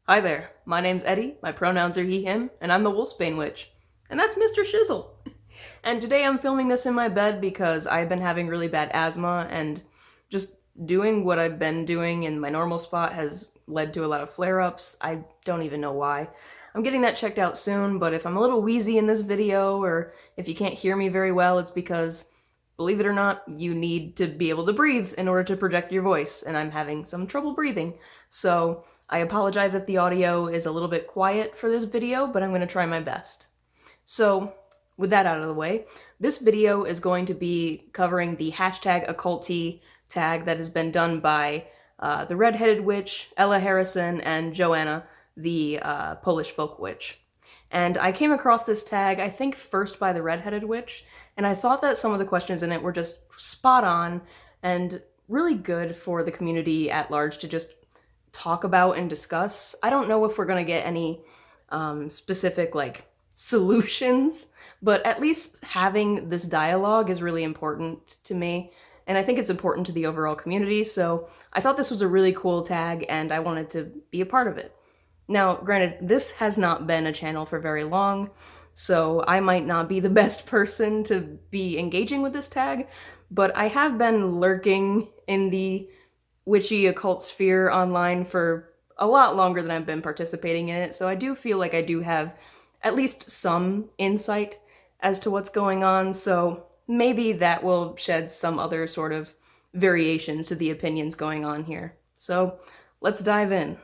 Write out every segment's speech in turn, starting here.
Hi there, my name's Eddie, my pronouns are he, him, and I'm the Wolfsbane Witch. And that's Mr. Shizzle. And today I'm filming this in my bed because I've been having really bad asthma, and just doing what I've been doing in my normal spot has led to a lot of flare-ups. I don't even know why. I'm getting that checked out soon, but if I'm a little wheezy in this video, or if you can't hear me very well, it's because, believe it or not, you need to be able to breathe in order to project your voice, and I'm having some trouble breathing. So I apologize if the audio is a little bit quiet for this video, but I'm going to try my best. So, with that out of the way, this video is going to be covering the hashtag occultea tag that has been done by the Red-Headed Witch, Ella Harrison, and Joanna, the Polish folk witch. And I came across this tag, I think first by the Red-Headed Witch, and I thought that some of the questions in it were just spot on and really good for the community at large to just talk about and discuss. I don't know if we're going to get any specific, solutions, but at least having this dialogue is really important to me, and I think it's important to the overall community, so I thought this was a really cool tag, and I wanted to be a part of it. Now, granted, this has not been a channel for very long, so I might not be the best person to be engaging with this tag, but I have been lurking in the witchy occult sphere online for a lot longer than I've been participating in it, so I do feel like I do have at least some insight as to what's going on, so maybe that will shed some other sort of variations to the opinions going on here. So let's dive in.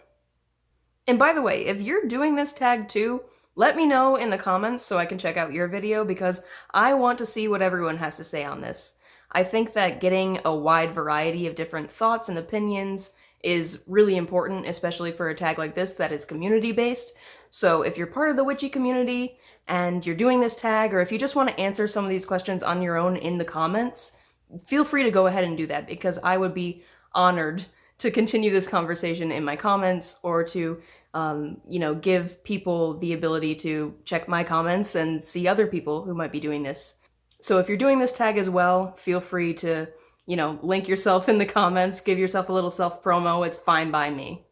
And by the way, if you're doing this tag too, let me know in the comments so I can check out your video, because I want to see what everyone has to say on this. I think that getting a wide variety of different thoughts and opinions is really important, especially for a tag like this that is community-based. So if you're part of the witchy community and you're doing this tag, or if you just want to answer some of these questions on your own in the comments, feel free to go ahead and do that, because I would be honored to continue this conversation in my comments, or to give people the ability to check my comments and see other people who might be doing this. So if you're doing this tag as well, feel free to, link yourself in the comments, give yourself a little self-promo, it's fine by me.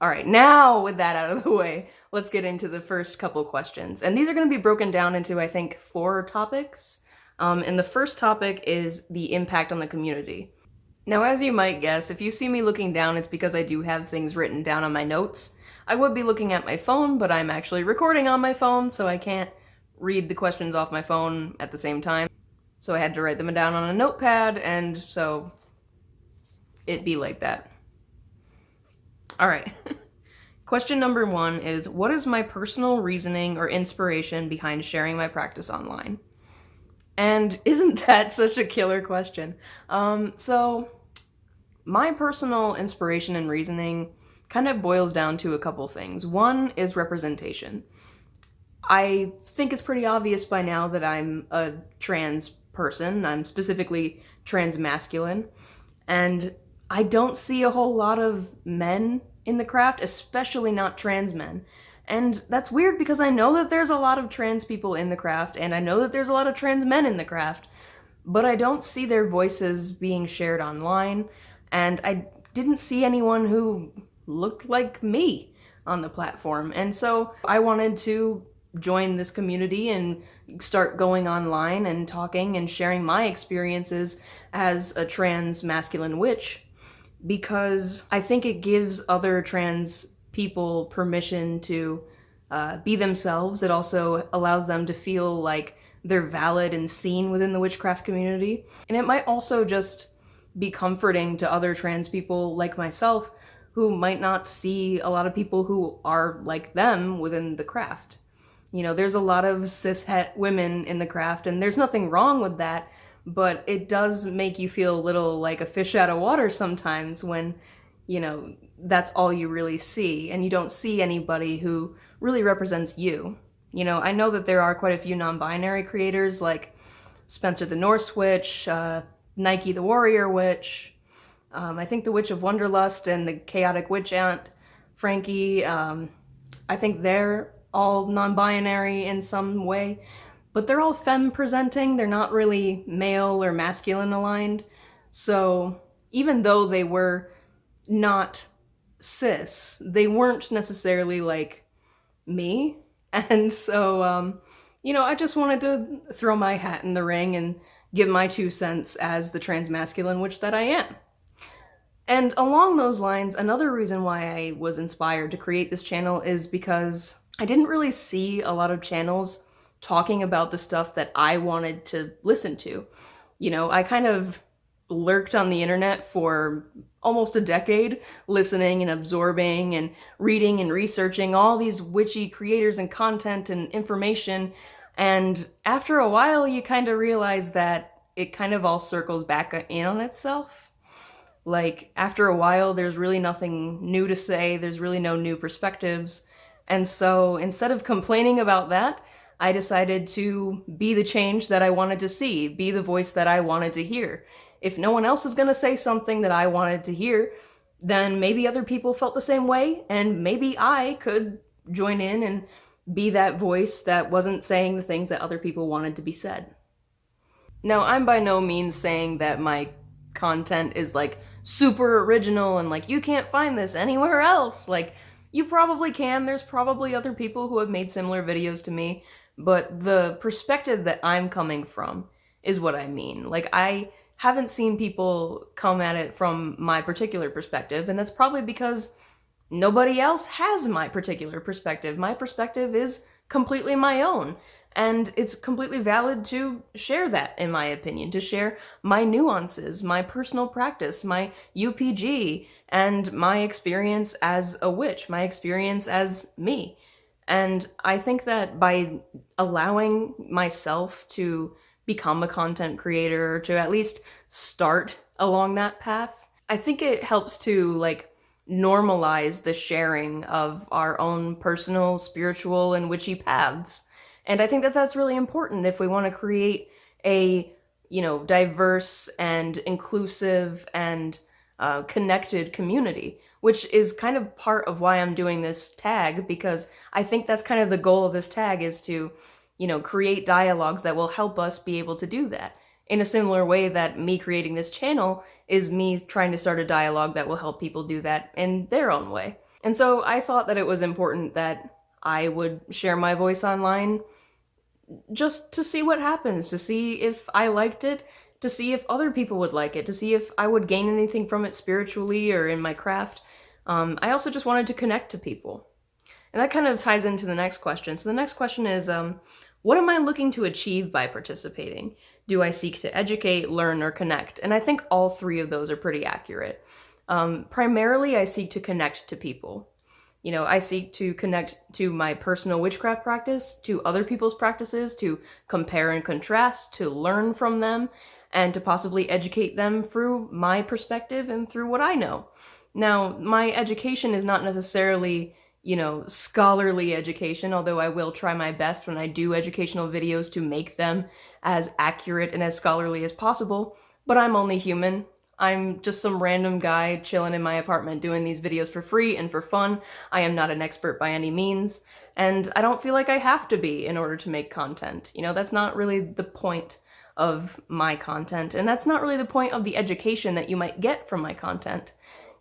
Alright, now with that out of the way, let's get into the first couple questions. And these are going to be broken down into, I think, 4 topics. And the first topic is the impact on the community. Now, as you might guess, if you see me looking down, it's because I do have things written down on my notes. I would be looking at my phone, but I'm actually recording on my phone, so I can't read the questions off my phone at the same time. So I had to write them down on a notepad, and so it be like that. Alright. Question number 1 is, what is my personal reasoning or inspiration behind sharing my practice online? And isn't that such a killer question? So my personal inspiration and reasoning kind of boils down to a couple things. One is representation. I think it's pretty obvious by now that I'm a trans person. I'm specifically trans masculine, and I don't see a whole lot of men in the craft, especially not trans men. And that's weird, because I know that there's a lot of trans people in the craft, and I know that there's a lot of trans men in the craft, but I don't see their voices being shared online, and I didn't see anyone who looked like me on the platform. And so I wanted to join this community and start going online and talking and sharing my experiences as a trans masculine witch, because I think it gives other trans people permission to be themselves. It also allows them to feel like they're valid and seen within the witchcraft community. And it might also just be comforting to other trans people like myself, who might not see a lot of people who are like them within the craft. There's a lot of cis-het women in the craft, and there's nothing wrong with that, but it does make you feel a little like a fish out of water sometimes when, that's all you really see, and you don't see anybody who really represents you. I know that there are quite a few non-binary creators, like Spencer the Norse Witch, Nike the Warrior Witch, I think the Witch of Wonderlust and the Chaotic Witch Aunt, Frankie. I think they're all non-binary in some way, but they're all femme-presenting. They're not really male or masculine aligned. So even though they were not cis. They weren't necessarily like me. And so, I just wanted to throw my hat in the ring and give my 2 cents as the transmasculine witch that I am. And along those lines, another reason why I was inspired to create this channel is because I didn't really see a lot of channels talking about the stuff that I wanted to listen to. I kind of lurked on the internet for almost a decade, listening and absorbing and reading and researching all these witchy creators and content and information. And after a while, you kind of realize that it kind of all circles back in on itself. Like, after a while, there's really nothing new to say, there's really no new perspectives. And so instead of complaining about that, I decided to be the change that I wanted to see, be the voice that I wanted to hear. If no one else is going to say something that I wanted to hear, then maybe other people felt the same way, and maybe I could join in and be that voice that wasn't saying the things that other people wanted to be said. Now, I'm by no means saying that my content is like super original and like you can't find this anywhere else. Like, you probably can. There's probably other people who have made similar videos to me, but the perspective that I'm coming from is what I mean. Like, I haven't seen people come at it from my particular perspective, and that's probably because nobody else has my particular perspective. My perspective is completely my own, and it's completely valid to share that, in my opinion, to share my nuances, my personal practice, my UPG, and my experience as a witch, my experience as me. And I think that by allowing myself to become a content creator, or to at least start along that path, I think it helps to, like, normalize the sharing of our own personal, spiritual, and witchy paths. And I think that that's really important if we want to create a, diverse and inclusive and connected community, which is kind of part of why I'm doing this tag, because I think that's kind of the goal of this tag, is to, create dialogues that will help us be able to do that. In a similar way that me creating this channel is me trying to start a dialogue that will help people do that in their own way. And so I thought that it was important that I would share my voice online just to see what happens, to see if I liked it, to see if other people would like it, to see if I would gain anything from it spiritually or in my craft. I also just wanted to connect to people. And that kind of ties into the next question. So the next question is, what am I looking to achieve by participating? Do I seek to educate, learn, or connect? And I think all three of those are pretty accurate. Primarily, I seek to connect to people. I seek to connect to my personal witchcraft practice, to other people's practices, to compare and contrast, to learn from them, and to possibly educate them through my perspective and through what I know. Now, my education is not necessarily, scholarly education, although I will try my best when I do educational videos to make them as accurate and as scholarly as possible, but I'm only human. I'm just some random guy chilling in my apartment doing these videos for free and for fun. I am not an expert by any means, and I don't feel like I have to be in order to make content. That's not really the point of my content, and that's not really the point of the education that you might get from my content.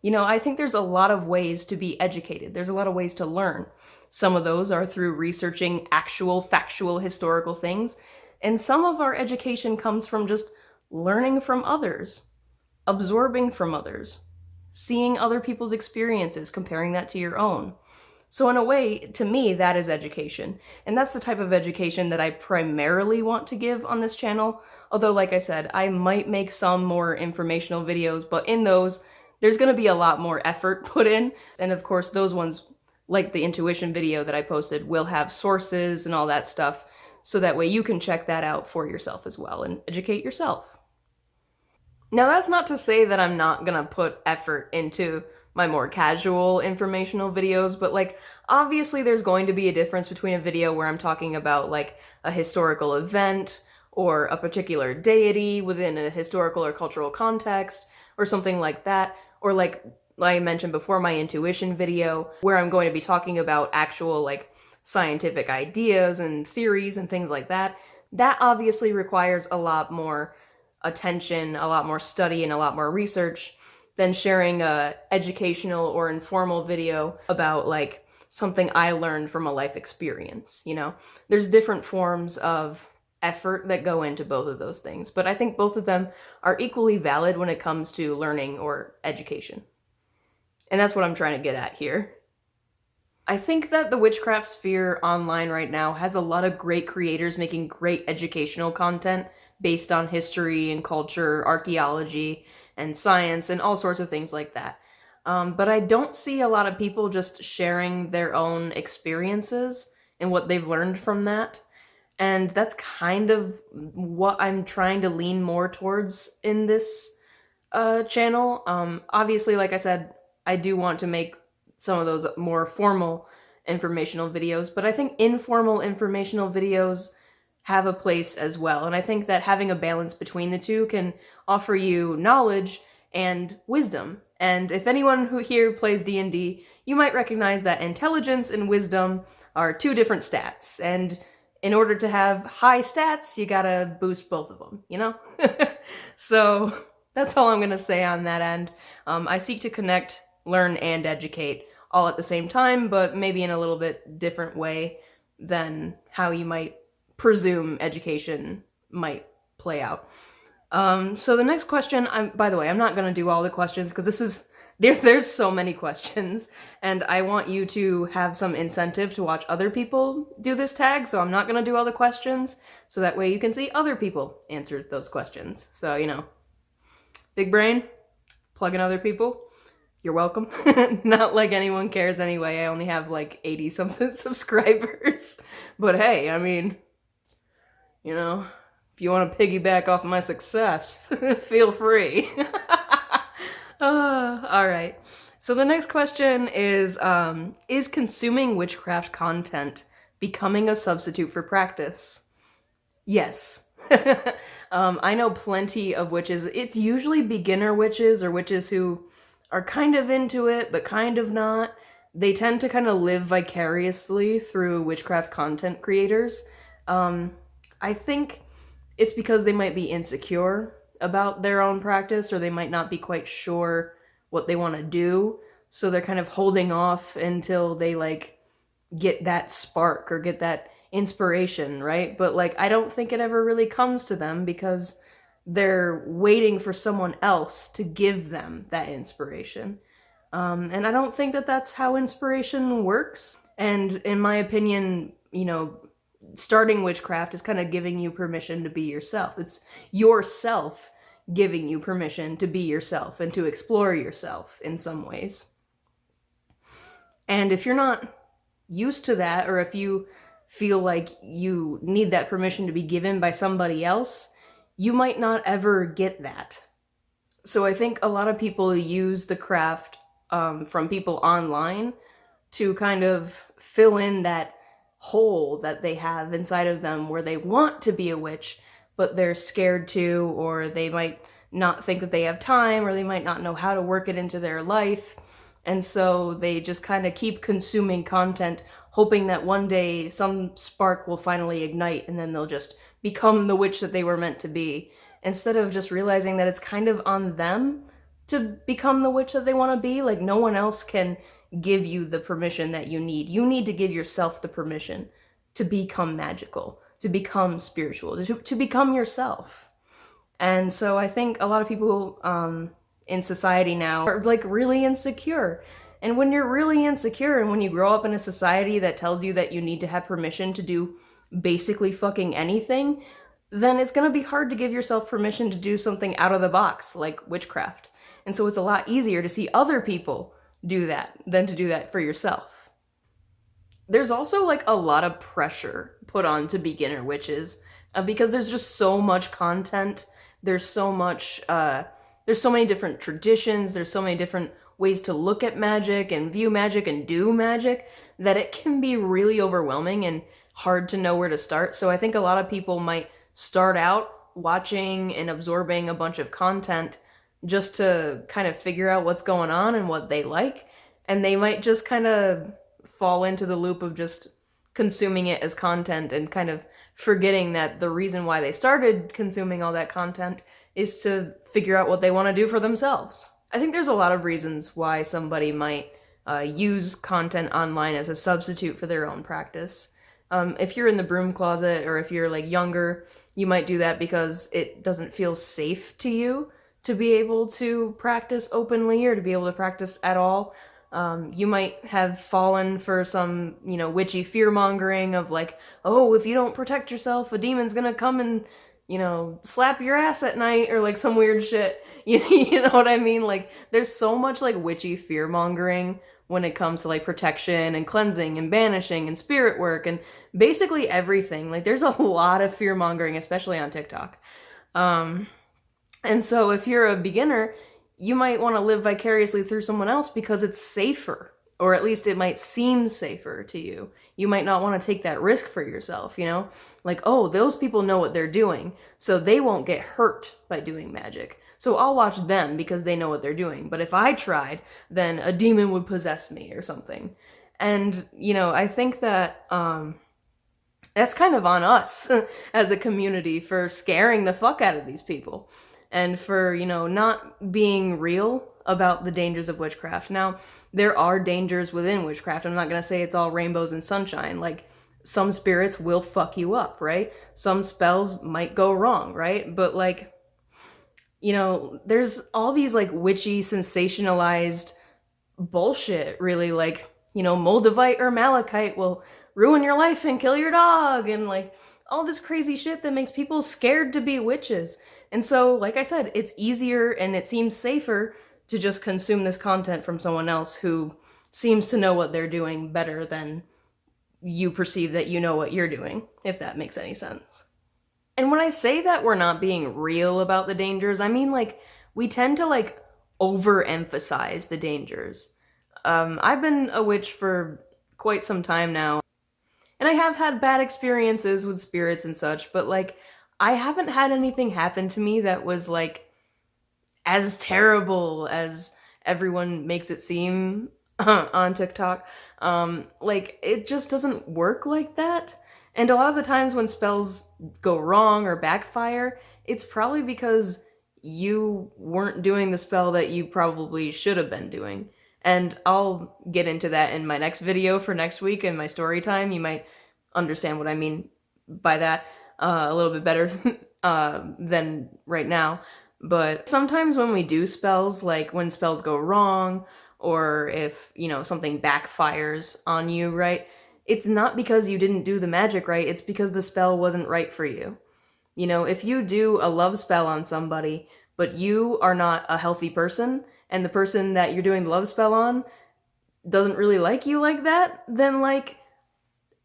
I think there's a lot of ways to be educated. There's a lot of ways to learn. Some of those are through researching actual, factual, historical things, and some of our education comes from just learning from others, absorbing from others, seeing other people's experiences, comparing that to your own. So in a way, to me, that is education. And that's the type of education that I primarily want to give on this channel. Although, like I said, I might make some more informational videos, but in those, there's going to be a lot more effort put in. And of course, those ones, like the intuition video that I posted, will have sources and all that stuff. So that way you can check that out for yourself as well and educate yourself. Now, that's not to say that I'm not gonna put effort into my more casual informational videos, but like, obviously there's going to be a difference between a video where I'm talking about like a historical event or a particular deity within a historical or cultural context or something like that, or like I mentioned before, my intuition video where I'm going to be talking about actual like scientific ideas and theories and things like that. That obviously requires a lot more attention, a lot more study, and a lot more research than sharing a educational or informal video about like something I learned from a life experience, you know? There's different forms of effort that go into both of those things, but I think both of them are equally valid when it comes to learning or education. And that's what I'm trying to get at here. I think that the witchcraft sphere online right now has a lot of great creators making great educational content based on history and culture, archaeology, and science, and all sorts of things like that. But I don't see a lot of people just sharing their own experiences and what they've learned from that. And that's kind of what I'm trying to lean more towards in this channel. Obviously, like I said, I do want to make some of those more formal informational videos, but I think informal informational videos have a place as well. And I think that having a balance between the two can offer you knowledge and wisdom. And if anyone who here plays D&D, you might recognize that intelligence and wisdom are two different stats. And in order to have high stats, you gotta boost both of them, you know? So that's all I'm gonna say on that end. I seek to connect, learn, and educate all at the same time, but maybe in a little bit different way than how you might presume education might play out. So the next question, by the way, I'm not gonna do all the questions because this is there's so many questions, and I want you to have some incentive to watch other people do this tag, so I'm not gonna do all the questions, so that way you can see other people answer those questions. So, you know, big brain, plug in other people, you're welcome. Not like anyone cares anyway, I only have like 80-something subscribers. But hey, I mean, you know, if you want to piggyback off my success, feel free. Alright. So the next question is consuming witchcraft content becoming a substitute for practice? Yes. I know plenty of witches. It's usually beginner witches or witches who are kind of into it, but kind of not. They tend to kind of live vicariously through witchcraft content creators. I think it's because they might be insecure about their own practice, or they might not be quite sure what they want to do, so they're kind of holding off until they like get that spark or get that inspiration, right? But like I don't think it ever really comes to them because they're waiting for someone else to give them that inspiration. And I don't think that that's how inspiration works. And in my opinion, you know, starting witchcraft is kind of giving you permission to be yourself. It's yourself giving you permission to be yourself and to explore yourself in some ways. And if you're not used to that, or if you feel like you need that permission to be given by somebody else, you might not ever get that. So I think a lot of people use the craft from people online to kind of fill in that hole that they have inside of them where they want to be a witch, but they're scared to, or they might not think that they have time, or they might not know how to work it into their life. And so they just kind of keep consuming content, hoping that one day some spark will finally ignite and then they'll just become the witch that they were meant to be, instead of just realizing that it's kind of on them to become the witch that they want to be. Like, no one else can give you the permission that you need. You need to give yourself the permission to become magical, to become spiritual, to become yourself. And so I think a lot of people in society now are like really insecure. And when you're really insecure, and when you grow up in a society that tells you that you need to have permission to do basically fucking anything, then it's gonna be hard to give yourself permission to do something out of the box, like witchcraft. And so it's a lot easier to see other people do that than to do that for yourself. There's also like a lot of pressure put on to beginner witches because there's just so much content. There's so much, there's so many different traditions. There's so many different ways to look at magic and view magic and do magic that it can be really overwhelming and hard to know where to start. So I think a lot of people might start out watching and absorbing a bunch of content just to kind of figure out what's going on and what they like. And they might just kind of fall into the loop of just consuming it as content and kind of forgetting that the reason why they started consuming all that content is to figure out what they want to do for themselves. I think there's a lot of reasons why somebody might use content online as a substitute for their own practice. If you're in the broom closet, or if you're like younger, you might do that because it doesn't feel safe to you to be able to practice openly or to be able to practice at all. You might have fallen for some, witchy fear-mongering of like, oh, if you don't protect yourself, a demon's gonna come and, slap your ass at night, or like some weird shit. You know what I mean? Like, there's so much like witchy fear-mongering when it comes to like protection and cleansing and banishing and spirit work and basically everything. Like, there's a lot of fear-mongering, especially on TikTok. And so if you're a beginner, you might want to live vicariously through someone else because it's safer, or at least it might seem safer to you. You might not want to take that risk for yourself, Like, oh, those people know what they're doing, so they won't get hurt by doing magic. So I'll watch them because they know what they're doing. But if I tried, then a demon would possess me or something. And, I think that that's kind of on us as a community for scaring the fuck out of these people. And for, not being real about the dangers of witchcraft. Now, there are dangers within witchcraft. I'm not going to say it's all rainbows and sunshine. Like, some spirits will fuck you up, right? Some spells might go wrong, right? But, like, there's all these, like, witchy, sensationalized bullshit, really. Like, Moldavite or Malachite will ruin your life and kill your dog. And, like, all this crazy shit that makes people scared to be witches. And so, like I said, it's easier and it seems safer to just consume this content from someone else who seems to know what they're doing better than you perceive that you know what you're doing, if that makes any sense. And when I say that we're not being real about the dangers, I mean, like, we tend to, like, overemphasize the dangers. I've been a witch for quite some time now, and I have had bad experiences with spirits and such, but, like, I haven't had anything happen to me that was, like, as terrible as everyone makes it seem on TikTok. Like, it just doesn't work like that. And a lot of the times when spells go wrong or backfire, it's probably because you weren't doing the spell that you probably should have been doing. And I'll get into that in my next video for next week in my story time. You might understand what I mean by that a little bit better than right now. But sometimes when we do spells, like when spells go wrong, or if, something backfires on you, right? It's not because you didn't do the magic right, it's because the spell wasn't right for you. If you do a love spell on somebody, but you are not a healthy person, and the person that you're doing the love spell on doesn't really like you like that, then, like,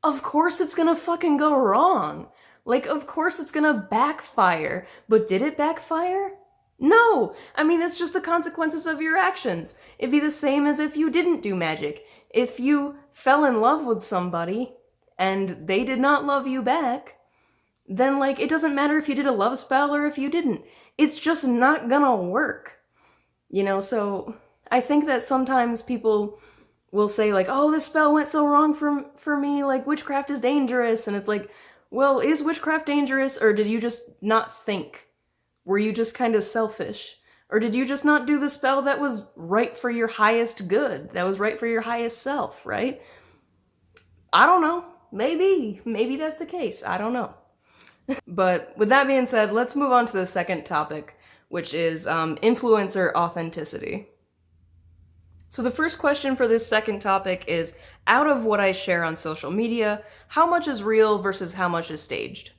of course it's gonna fucking go wrong. Like, of course it's gonna backfire. But did it backfire? No! I mean, it's just the consequences of your actions. It'd be the same as if you didn't do magic. If you fell in love with somebody, and they did not love you back, then, like, it doesn't matter if you did a love spell or if you didn't. It's just not gonna work. So I think that sometimes people will say, like, oh, this spell went so wrong for me, like, witchcraft is dangerous, and it's like, well, is witchcraft dangerous, or did you just not think? Were you just kind of selfish? Or did you just not do the spell that was right for your highest good, that was right for your highest self, right? I don't know. Maybe that's the case. I don't know. But with that being said, let's move on to the second topic, which is influencer authenticity. So the first question for this second topic is, out of what I share on social media, how much is real versus how much is staged?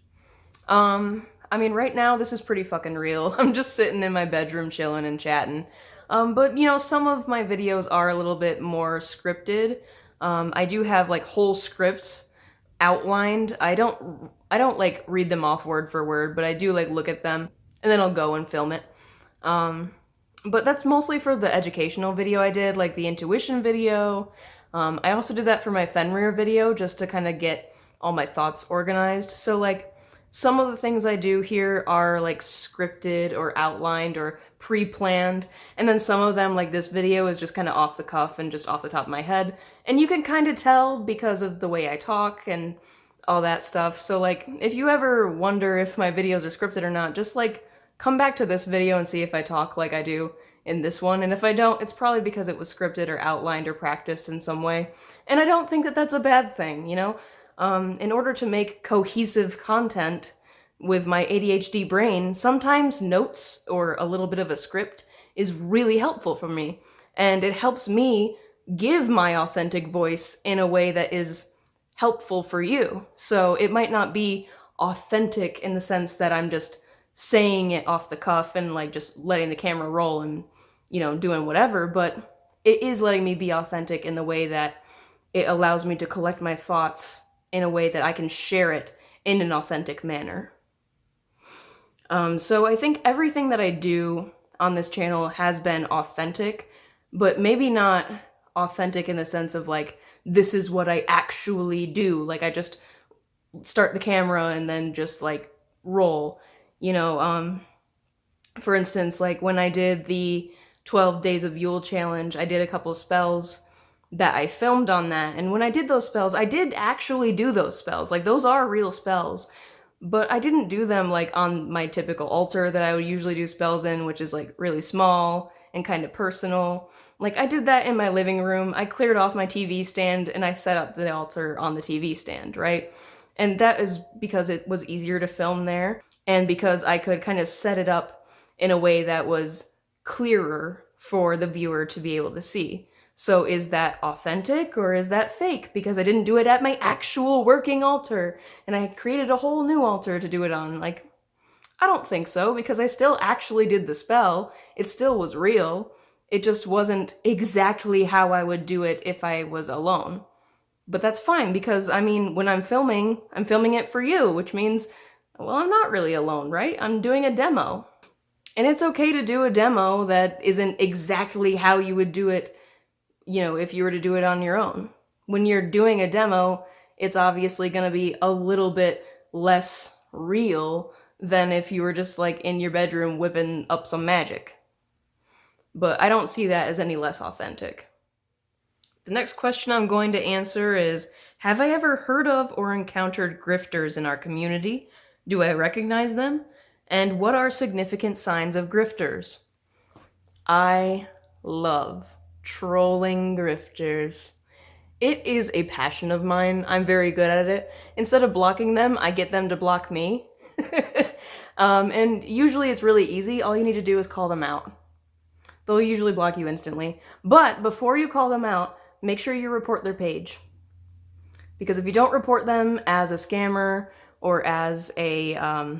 I mean, right now, this is pretty fucking real. I'm just sitting in my bedroom chilling and chatting. But, some of my videos are a little bit more scripted. I do have, like, whole scripts outlined. I don't like, read them off word for word, but I do, like, look at them, and then I'll go and film it. But that's mostly for the educational video I did, like the intuition video. I also did that for my Fenrir video, just to kind of get all my thoughts organized. So, like, some of the things I do here are, like, scripted or outlined or pre-planned, and then some of them, like this video, is just kind of off the cuff and just off the top of my head. And you can kind of tell because of the way I talk and all that stuff. So, like, if you ever wonder if my videos are scripted or not, just, like, come back to this video and see if I talk like I do. in this one, and if I don't, it's probably because it was scripted or outlined or practiced in some way. And I don't think that that's a bad thing, you know? In order to make cohesive content with my ADHD brain, sometimes notes or a little bit of a script is really helpful for me. And it helps me give my authentic voice in a way that is helpful for you. So it might not be authentic in the sense that I'm just saying it off the cuff and like just letting the camera roll and, you know, doing whatever, but it is letting me be authentic in the way that it allows me to collect my thoughts in a way that I can share it in an authentic manner. So I think everything that I do on this channel has been authentic, but maybe not authentic in the sense of like, this is what I actually do. Like I just start the camera and then just like roll, you know. For instance, like when I did the 12 Days of Yule challenge, I did a couple spells that I filmed on that. And when I did those spells, I did actually do those spells. Like those are real spells, but I didn't do them like on my typical altar that I would usually do spells in, which is like really small and kind of personal. Like I did that in my living room. I cleared off my TV stand and I set up the altar on the TV stand, right? And that is because it was easier to film there and because I could kind of set it up in a way that was clearer for the viewer to be able to see. So is that authentic or is that fake? Because I didn't do it at my actual working altar and I created a whole new altar to do it on. Like, I don't think so, because I still actually did the spell. It still was real. It just wasn't exactly how I would do it if I was alone. But that's fine, because, I mean, when I'm filming it for you, which means, well, I'm not really alone, right? I'm doing a demo. And it's okay to do a demo that isn't exactly how you would do it, you know, if you were to do it on your own. When you're doing a demo, it's obviously going to be a little bit less real than if you were just like in your bedroom whipping up some magic. But I don't see that as any less authentic. The next question I'm going to answer is, have I ever heard of or encountered grifters in our community? Do I recognize them? And what are significant signs of grifters? I love trolling grifters. It is a passion of mine. I'm very good at it. Instead of blocking them, I get them to block me. And usually it's really easy. All you need to do is call them out. They'll usually block you instantly. But before you call them out, make sure you report their page. Because if you don't report them as a scammer or as a,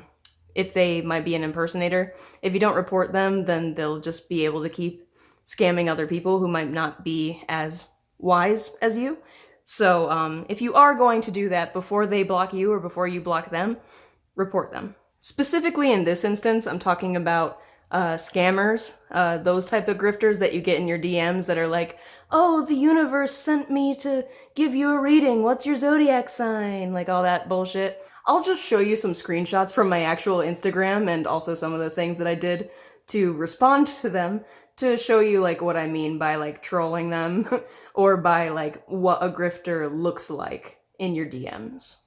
if they might be an impersonator, if you don't report them, then they'll just be able to keep scamming other people who might not be as wise as you. So if you are going to do that before they block you or before you block them, report them. Specifically in this instance, I'm talking about scammers, those type of grifters that you get in your DMs that are like, oh, the universe sent me to give you a reading. What's your zodiac sign? Like all that bullshit. I'll just show you some screenshots from my actual Instagram and also some of the things that I did to respond to them to show you like what I mean by like trolling them or by like what a grifter looks like in your DMs.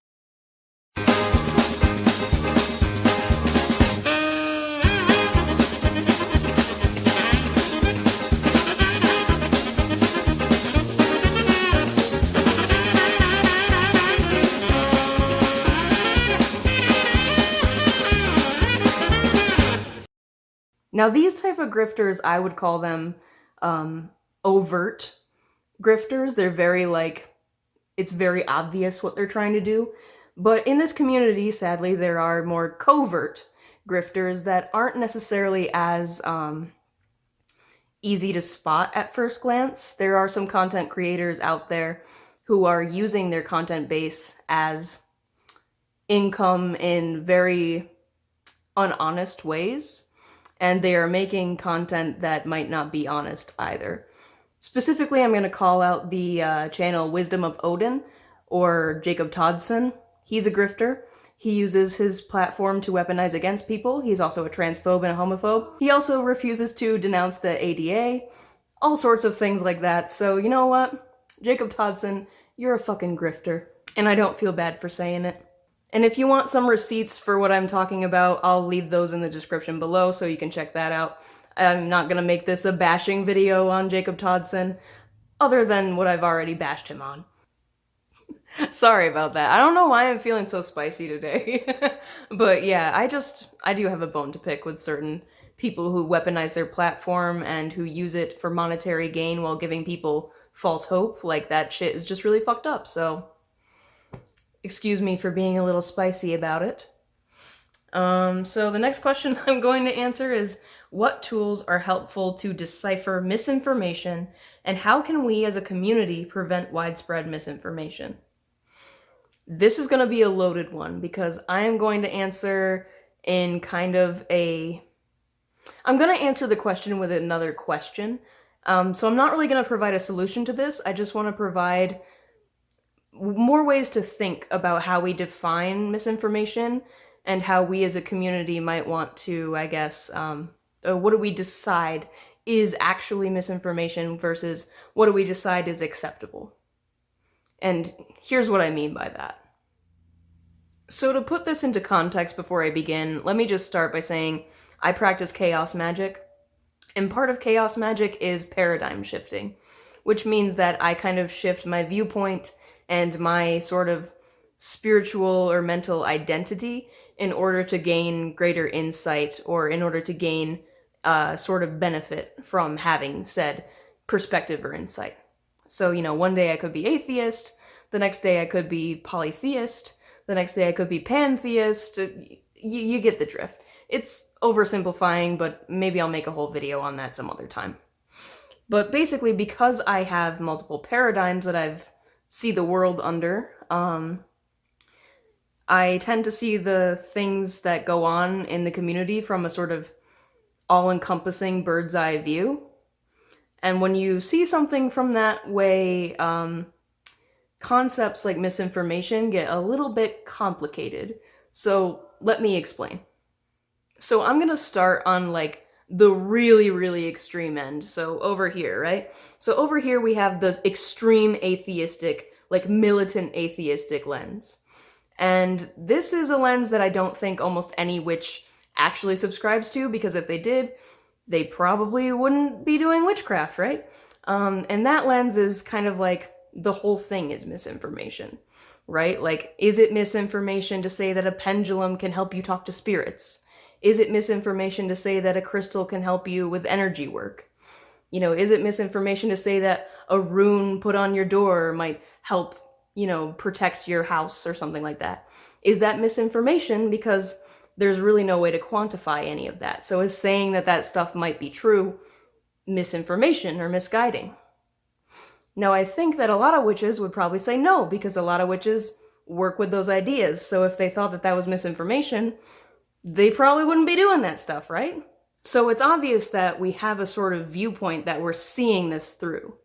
Now these type of grifters, I would call them overt grifters. They're very like, it's very obvious what they're trying to do. But in this community, sadly, there are more covert grifters that aren't necessarily as easy to spot at first glance. There are some content creators out there who are using their content base as income in very unhonest ways. And they are making content that might not be honest either. Specifically, I'm going to call out the channel Wisdom of Odin, or Jacob Todson. He's a grifter. He uses his platform to weaponize against people. He's also a transphobe and a homophobe. He also refuses to denounce the ADA, all sorts of things like that. So you know what? Jacob Todson, you're a fucking grifter. And I don't feel bad for saying it. And if you want some receipts for what I'm talking about, I'll leave those in the description below so you can check that out. I'm not gonna make this a bashing video on Jacob Todson, other than what I've already bashed him on. Sorry about that. I don't know why I'm feeling so spicy today. But yeah, I do have a bone to pick with certain people who weaponize their platform and who use it for monetary gain while giving people false hope. Like, that shit is just really fucked up, so excuse me for being a little spicy about it. So the next question I'm going to answer is, what tools are helpful to decipher misinformation, and how can we as a community prevent widespread misinformation? This is going to be a loaded one because I am going to answer in kind of a... I'm going to answer the question with another question. So I'm not really going to provide a solution to this. I just want to provide more ways to think about how we define misinformation and how we as a community might want to, I guess, what do we decide is actually misinformation versus what do we decide is acceptable? And here's what I mean by that. So to put this into context before I begin, let me just start by saying I practice chaos magic, and part of chaos magic is paradigm shifting, which means that I kind of shift my viewpoint and my sort of spiritual or mental identity in order to gain greater insight, or in order to gain sort of benefit from having said perspective or insight. So, you know, one day I could be atheist, the next day I could be polytheist, the next day I could be pantheist. You get the drift. It's oversimplifying, but maybe I'll make a whole video on that some other time. But basically, because I have multiple paradigms that I've see the world under, I tend to see the things that go on in the community from a sort of all-encompassing bird's eye view. And when you see something from that way, concepts like misinformation get a little bit complicated. So let me explain. So I'm gonna start on like the really, really extreme end. So over here, right? So over here we have the extreme atheistic, like militant atheistic lens. And this is a lens that I don't think almost any witch actually subscribes to, because if they did, they probably wouldn't be doing witchcraft, right? And that lens is kind of like the whole thing is misinformation, right? Like, is it misinformation to say that a pendulum can help you talk to spirits? Is it misinformation to say that a crystal can help you with energy work? You know, is it misinformation to say that a rune put on your door might help, you know, protect your house or something like that? Is that misinformation because there's really no way to quantify any of that? So is saying that that stuff might be true misinformation or misguiding? Now, I think that a lot of witches would probably say no, because a lot of witches work with those ideas. So if they thought that that was misinformation, they probably wouldn't be doing that stuff, right? So it's obvious that we have a sort of viewpoint that we're seeing this through.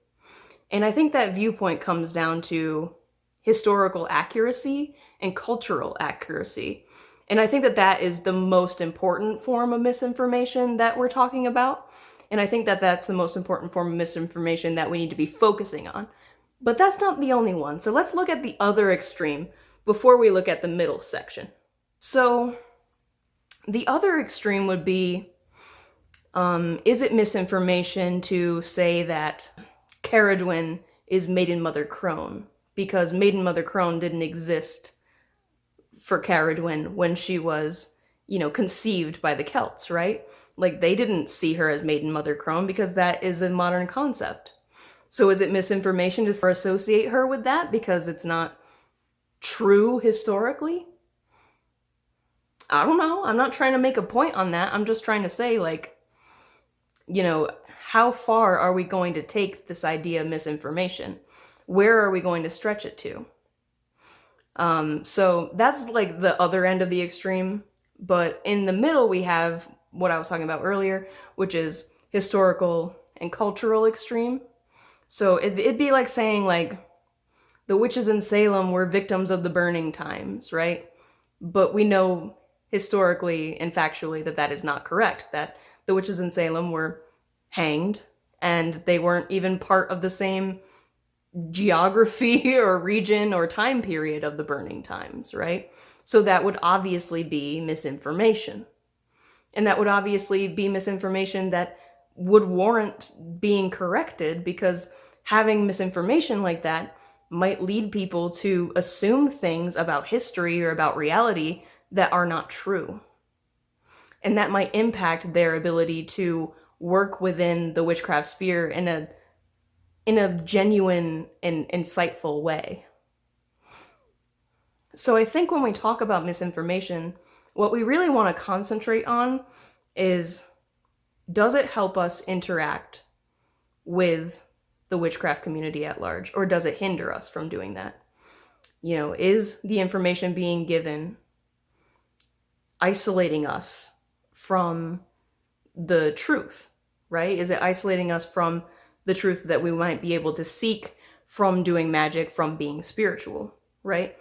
And I think that viewpoint comes down to historical accuracy and cultural accuracy. And I think that that is the most important form of misinformation that we're talking about. And I think that that's the most important form of misinformation that we need to be focusing on. But that's not the only one. So let's look at the other extreme before we look at the middle section. So the other extreme would be, is it misinformation to say that Caradwyn is Maiden Mother Crone? Because Maiden Mother Crone didn't exist for Caradwyn when she was, you know, conceived by the Celts, right? Like, they didn't see her as Maiden Mother Crone because that is a modern concept. So is it misinformation to associate her with that because it's not true historically? I don't know. I'm not trying to make a point on that. I'm just trying to say, like, you know, how far are we going to take this idea of misinformation? Where are we going to stretch it to? So that's like the other end of the extreme. But in the middle, we have what I was talking about earlier, which is historical and cultural extreme. So it'd be like saying, like, the witches in Salem were victims of the burning times, right? But we know historically and factually that that is not correct, that the witches in Salem were hanged, and they weren't even part of the same geography or region or time period of the burning times, right? So that would obviously be misinformation. And that would obviously be misinformation that would warrant being corrected, because having misinformation like that might lead people to assume things about history or about reality that are not true. And that might impact their ability to work within the witchcraft sphere in a genuine and insightful way. So I think when we talk about misinformation, what we really want to concentrate on is, does it help us interact with the witchcraft community at large, or does it hinder us from doing that? You know, is the information being given isolating us from the truth, right? Is it isolating us from the truth that we might be able to seek from doing magic, from being spiritual, right?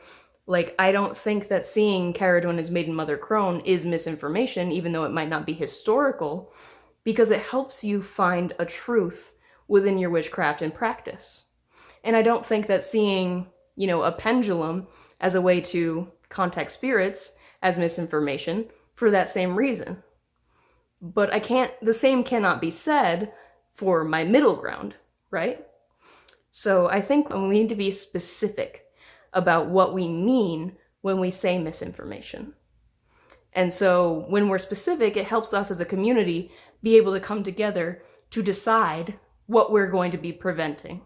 Like, I don't think that seeing Caradon as Maiden Mother Crone is misinformation, even though it might not be historical, because it helps you find a truth within your witchcraft and practice. And I don't think that seeing, you know, a pendulum as a way to contact spirits as misinformation for that same reason. But the same cannot be said for my middle ground, right? So I think we need to be specific about what we mean when we say misinformation. And so when we're specific, it helps us as a community be able to come together to decide what we're going to be preventing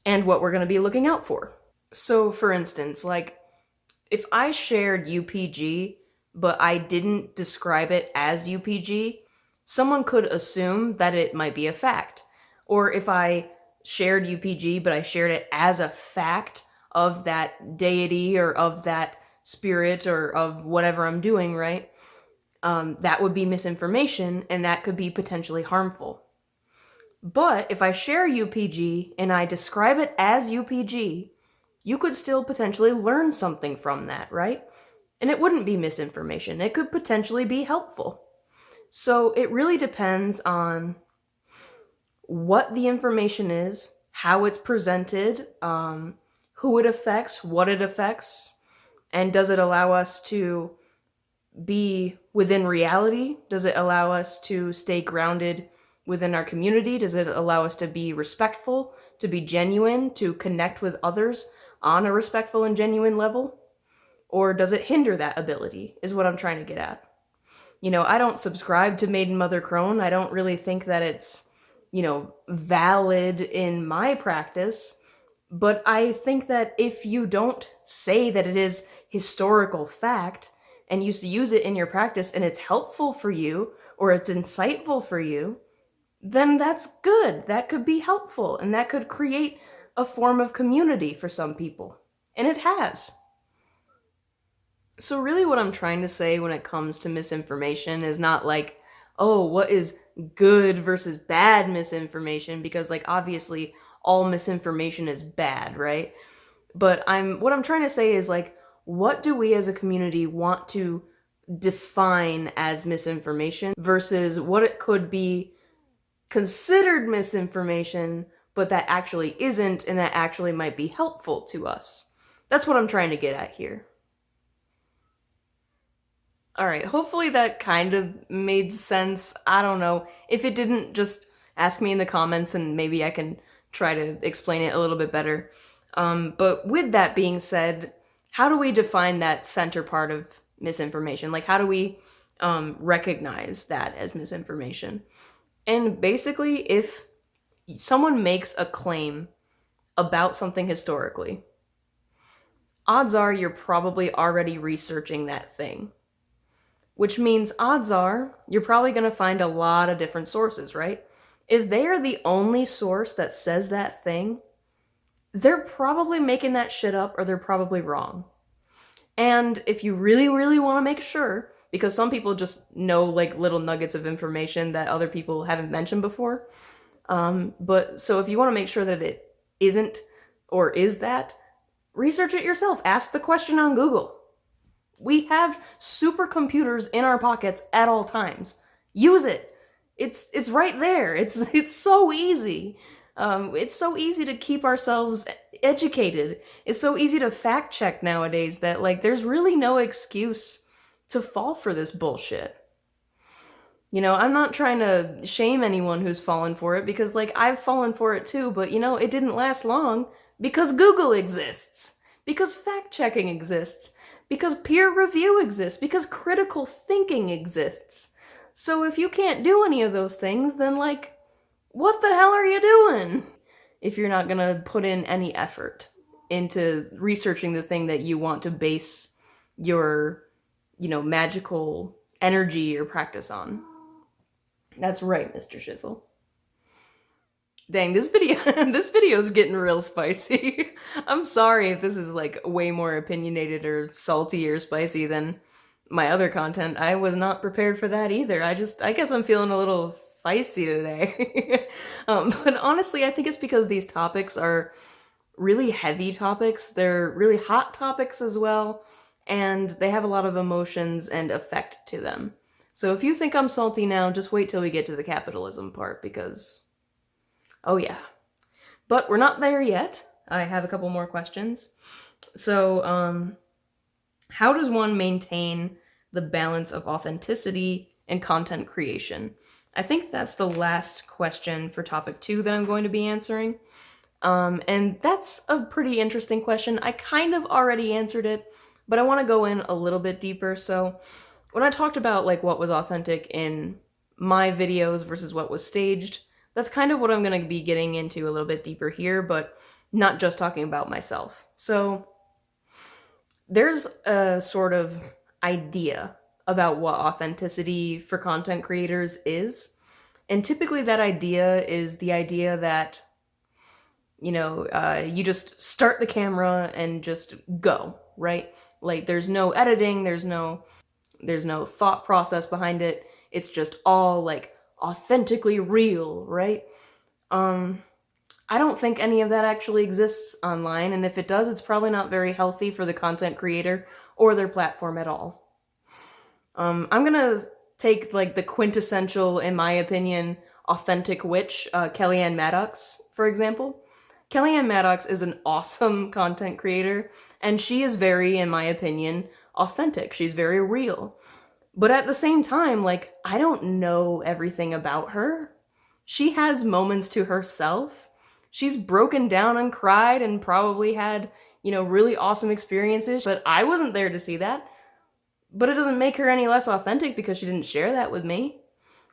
and what we're going to be looking out for. So for instance, like, if I shared UPG, but I didn't describe it as UPG, someone could assume that it might be a fact. Or if I shared UPG, but I shared it as a fact of that deity or of that spirit or of whatever I'm doing, right? That would be misinformation, and that could be potentially harmful. But if I share UPG and I describe it as UPG, you could still potentially learn something from that, right? And it wouldn't be misinformation. It could potentially be helpful. So it really depends on what the information is, how it's presented, who it affects, what it affects, and does it allow us to be within reality? Does it allow us to stay grounded within our community? Does it allow us to be respectful, to be genuine, to connect with others on a respectful and genuine level? Or does it hinder that ability, is what I'm trying to get at. You know, I don't subscribe to Maiden Mother Crone. I don't really think that it's, you know, valid in my practice. But I think that if you don't say that it is historical fact, and you use it in your practice and it's helpful for you, or it's insightful for you, then that's good. That could be helpful, and that could create a form of community for some people. And it has. So really what I'm trying to say when it comes to misinformation is not like, oh, what is good versus bad misinformation? Because, like, obviously all misinformation is bad, right? But what I'm trying to say is, like, what do we as a community want to define as misinformation versus what it could be considered misinformation, but that actually isn't, and that actually might be helpful to us. That's what I'm trying to get at here. Alright, hopefully that kind of made sense. I don't know. If it didn't, just ask me in the comments and maybe I can try to explain it a little bit better. But with that being said, how do we define that center part of misinformation? Like, how do we recognize that as misinformation? And basically, if someone makes a claim about something historically, odds are you're probably already researching that thing. Which means odds are you're probably going to find a lot of different sources, right? If they are the only source that says that thing, they're probably making that shit up, or they're probably wrong. And if you really, really want to make sure, because some people just know, like, little nuggets of information that other people haven't mentioned before. But so if you want to make sure that it isn't or is that, research it yourself. Ask the question on Google. We have supercomputers in our pockets at all times. Use it. It's right there. It's so easy. It's so easy to keep ourselves educated. It's so easy to fact check nowadays that, like, there's really no excuse to fall for this bullshit. You know, I'm not trying to shame anyone who's fallen for it because, like, I've fallen for it too, but you know, it didn't last long because Google exists, because fact checking exists, because peer review exists, because critical thinking exists. So if you can't do any of those things, then, like, what the hell are you doing? If you're not gonna put in any effort into researching the thing that you want to base your, you know, magical energy or practice on. That's right, Mr. Shizzle. Dang, this video this video is getting real spicy. I'm sorry if this is like way more opinionated or salty or spicy than my other content. I was not prepared for that either. I guess I'm feeling a little feisty today. But honestly, I think it's because these topics are really heavy topics. They're really hot topics as well, and they have a lot of emotions and effect to them. So if you think I'm salty now, just wait till we get to the capitalism part, because, oh yeah. But we're not there yet. I have a couple more questions. So, how does one maintain the balance of authenticity and content creation? I think that's the last question for topic 2 that I'm going to be answering. And that's a pretty interesting question. I kind of already answered it, but I want to go in a little bit deeper. So when I talked about like what was authentic in my videos versus what was staged, that's kind of what I'm going to be getting into a little bit deeper here, but not just talking about myself. So there's a sort of idea about what authenticity for content creators is. And typically that idea is the idea that, you know, you just start the camera and just go, right? Like there's no editing, there's no thought process behind it. It's just all like authentically real, right? I don't think any of that actually exists online, and if it does, it's probably not very healthy for the content creator or their platform at all. I'm gonna take like the quintessential, in my opinion, authentic witch, Kellyanne Maddox, for example. Kellyanne Maddox is an awesome content creator, and she is very, in my opinion, authentic. She's very real. But at the same time, like, I don't know everything about her. She has moments to herself. She's broken down and cried and probably had, you know, really awesome experiences, but I wasn't there to see that. But it doesn't make her any less authentic because she didn't share that with me.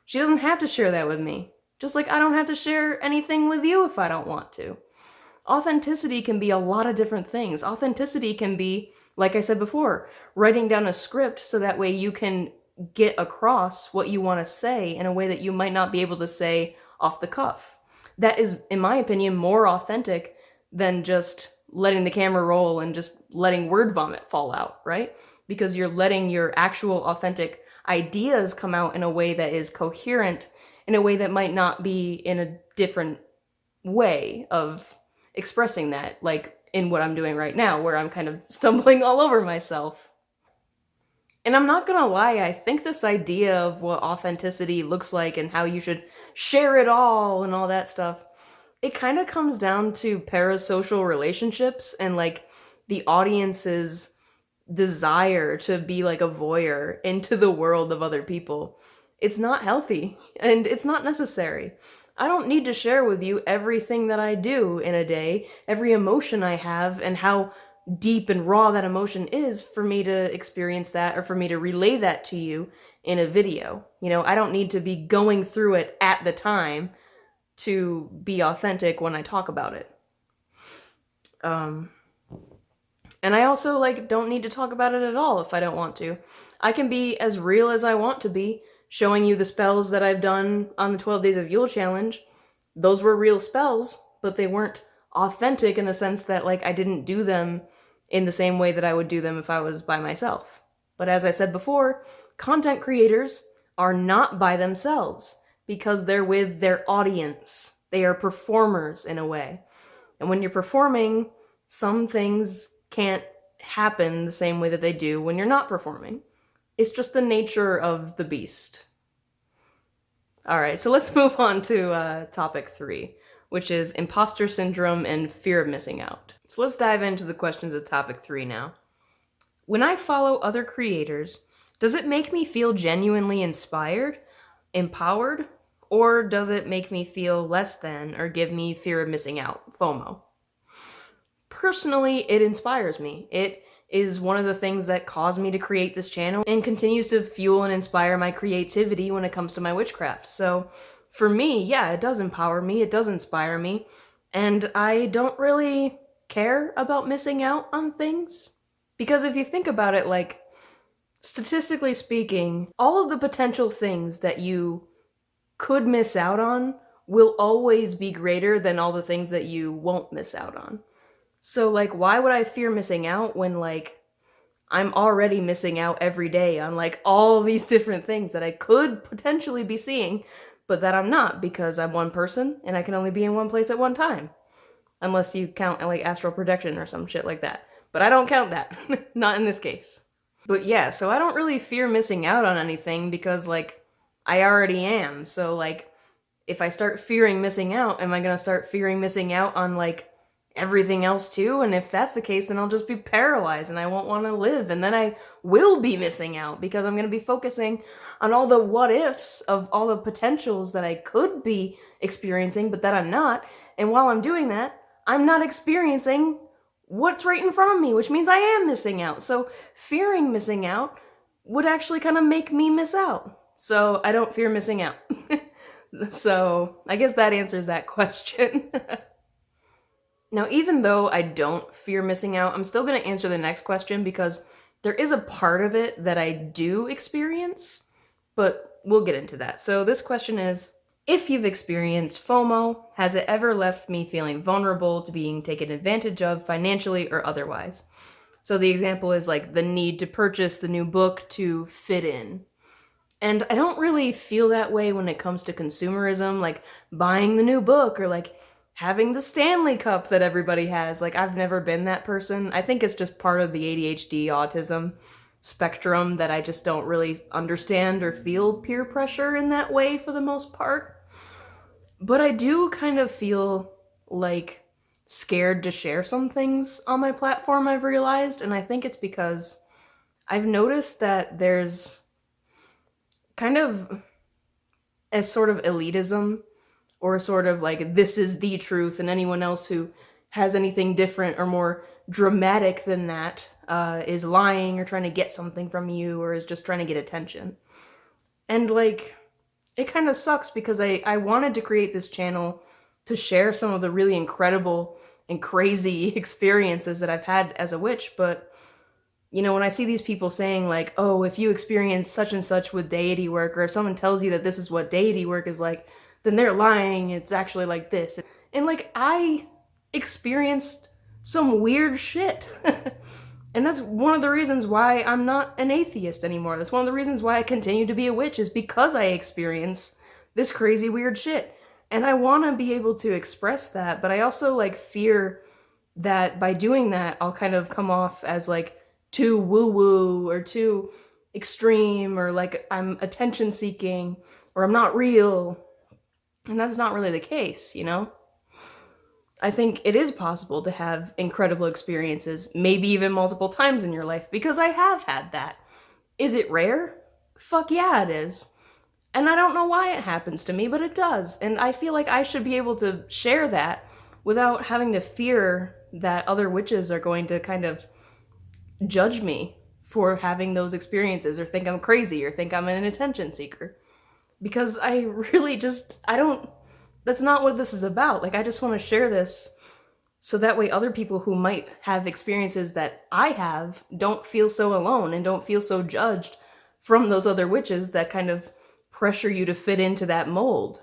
She doesn't have to share that with me. Just like I don't have to share anything with you if I don't want to. Authenticity can be a lot of different things. Authenticity can be, like I said before, writing down a script so that way you can get across what you want to say in a way that you might not be able to say off the cuff. That is, in my opinion, more authentic than just letting the camera roll and just letting word vomit fall out, right? Because you're letting your actual authentic ideas come out in a way that is coherent, in a way that might not be in a different way of expressing that, like in what I'm doing right now, where I'm kind of stumbling all over myself. And I'm not gonna lie, I think this idea of what authenticity looks like and how you should share it all and all that stuff, it kind of comes down to parasocial relationships and like the audience's desire to be like a voyeur into the world of other people. It's not healthy and it's not necessary. I don't need to share with you everything that I do in a day, every emotion I have, and how deep and raw that emotion is for me to experience that or for me to relay that to you in a video. You know, I don't need to be going through it at the time to be authentic when I talk about it. And I also, like, don't need to talk about it at all if I don't want to. I can be as real as I want to be, showing you the spells that I've done on the 12 Days of Yule challenge. Those were real spells, but they weren't authentic in the sense that, like, I didn't do them in the same way that I would do them if I was by myself. But as I said before, content creators are not by themselves because they're with their audience. They are performers in a way. And when you're performing, some things can't happen the same way that they do when you're not performing. It's just the nature of the beast. Alright, so let's move on to topic 3, which is imposter syndrome and fear of missing out. So let's dive into the questions of topic 3 now. When I follow other creators, does it make me feel genuinely inspired? empowered, or does it make me feel less than or give me fear of missing out, FOMO? Personally, it inspires me. It is one of the things that caused me to create this channel and continues to fuel and inspire my creativity when it comes to my witchcraft. So for me, yeah, it does empower me, it does inspire me, and I don't really care about missing out on things. Because if you think about it, like, statistically speaking, all of the potential things that you could miss out on will always be greater than all the things that you won't miss out on. So, like, why would I fear missing out when, like, I'm already missing out every day on, like, all these different things that I could potentially be seeing, but that I'm not because I'm one person and I can only be in one place at one time. Unless you count, like, astral projection or some shit like that. But I don't count that. Not in this case. But yeah, so I don't really fear missing out on anything because, like, I already am. So, like, if I start fearing missing out, am I gonna start fearing missing out on, like, everything else too? And if that's the case, then I'll just be paralyzed and I won't want to live. And then I will be missing out because I'm gonna be focusing on all the what ifs of all the potentials that I could be experiencing, but that I'm not. And while I'm doing that, I'm not experiencing what's right in front of me, which means I am missing out. So fearing missing out would actually kind of make me miss out. So I don't fear missing out. So I guess that answers that question. Now, even though I don't fear missing out, I'm still going to answer the next question because there is a part of it that I do experience, but we'll get into that. So this question is, if you've experienced FOMO, has it ever left me feeling vulnerable to being taken advantage of financially or otherwise? So the example is like the need to purchase the new book to fit in. And I don't really feel that way when it comes to consumerism, like buying the new book or like having the Stanley Cup that everybody has. Like, I've never been that person. I think it's just part of the ADHD autism spectrum that I just don't really understand or feel peer pressure in that way for the most part. But I do kind of feel like scared to share some things on my platform, I've realized, and I think it's because I've noticed that there's kind of a sort of elitism or sort of like, this is the truth, and anyone else who has anything different or more dramatic than that is lying or trying to get something from you or is just trying to get attention. And like, it kind of sucks because I wanted to create this channel to share some of the really incredible and crazy experiences that I've had as a witch, but you know, when I see these people saying like, oh, if you experience such and such with deity work, or if someone tells you that this is what deity work is like, then they're lying, it's actually like this. And like, I experienced some weird shit. And that's one of the reasons why I'm not an atheist anymore. That's one of the reasons why I continue to be a witch, is because I experience this crazy weird shit. And I want to be able to express that, but I also like fear that by doing that, I'll kind of come off as like too woo-woo or too extreme, or like I'm attention seeking or I'm not real. And that's not really the case, you know? I think it is possible to have incredible experiences, maybe even multiple times in your life, because I have had that. Is it rare? Fuck yeah, it is. And I don't know why it happens to me, but it does. And I feel like I should be able to share that without having to fear that other witches are going to kind of judge me for having those experiences, or think I'm crazy, or think I'm an attention seeker. Because I really just, that's not what this is about. Like, I just want to share this so that way other people who might have experiences that I have don't feel so alone and don't feel so judged from those other witches that kind of pressure you to fit into that mold.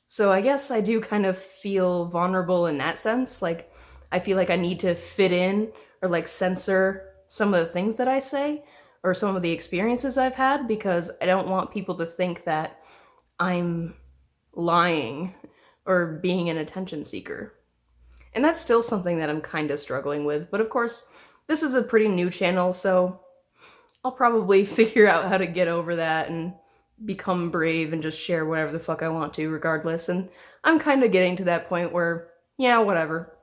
So I guess I do kind of feel vulnerable in that sense. Like, I feel like I need to fit in or like censor some of the things that I say or some of the experiences I've had, because I don't want people to think that I'm lying or being an attention seeker. And that's still something that I'm kind of struggling with. But of course, this is a pretty new channel, so I'll probably figure out how to get over that and become brave and just share whatever the fuck I want to regardless. And I'm kind of getting to that point where, yeah, whatever.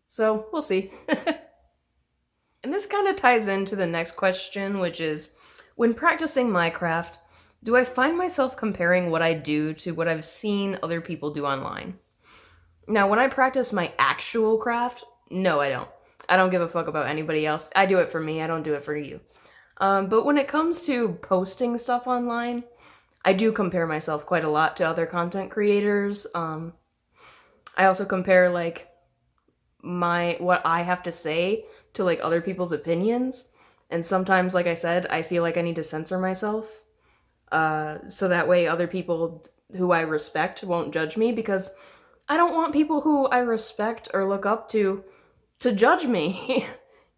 So we'll see. And this kind of ties into the next question, which is, when practicing my craft, Do I find myself comparing what I do to what I've seen other people do online? Now, when I practice my actual craft, no, I don't. I don't give a fuck about anybody else. I do it for me, I don't do it for you. But when it comes to posting stuff online, I do compare myself quite a lot to other content creators. I also compare, like, what I have to say to, like, other people's opinions. And sometimes, like I said, I feel like I need to censor myself. So that way other people who I respect won't judge me, because I don't want people who I respect or look up to judge me.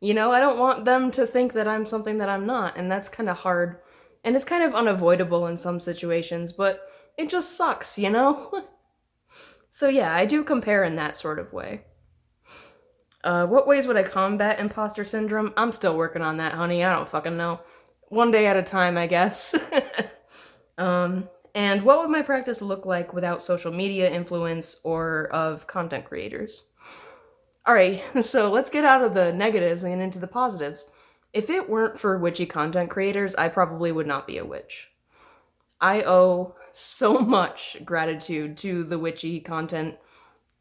You know, I don't want them to think that I'm something that I'm not, and that's kind of hard. And it's kind of unavoidable in some situations, but it just sucks, you know? So yeah, I do compare in that sort of way. What ways would I combat imposter syndrome? I'm still working on that, honey. I don't fucking know. One day at a time, I guess. And what would my practice look like without social media influence or of content creators? Alright, so let's get out of the negatives and get into the positives. If it weren't for witchy content creators, I probably would not be a witch. I owe so much gratitude to the witchy content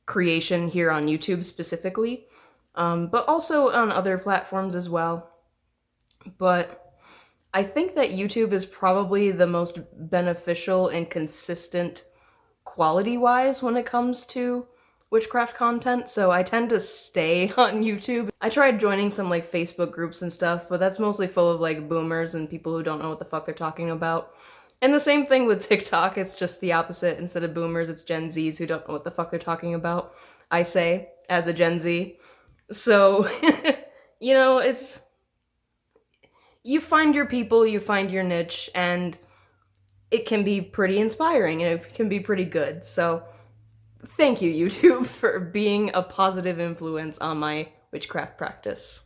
creation here on YouTube specifically, but also on other platforms as well. But I think that YouTube is probably the most beneficial and consistent quality-wise when it comes to witchcraft content, so I tend to stay on YouTube. I tried joining some, like, Facebook groups and stuff, but that's mostly full of, like, boomers and people who don't know what the fuck they're talking about. And the same thing with TikTok, it's just the opposite. Instead of boomers, it's Gen Zs who don't know what the fuck they're talking about, I say, as a Gen Z. So, you know, it's... You find your people, you find your niche, and it can be pretty inspiring, and it can be pretty good, so... Thank you, YouTube, for being a positive influence on my witchcraft practice.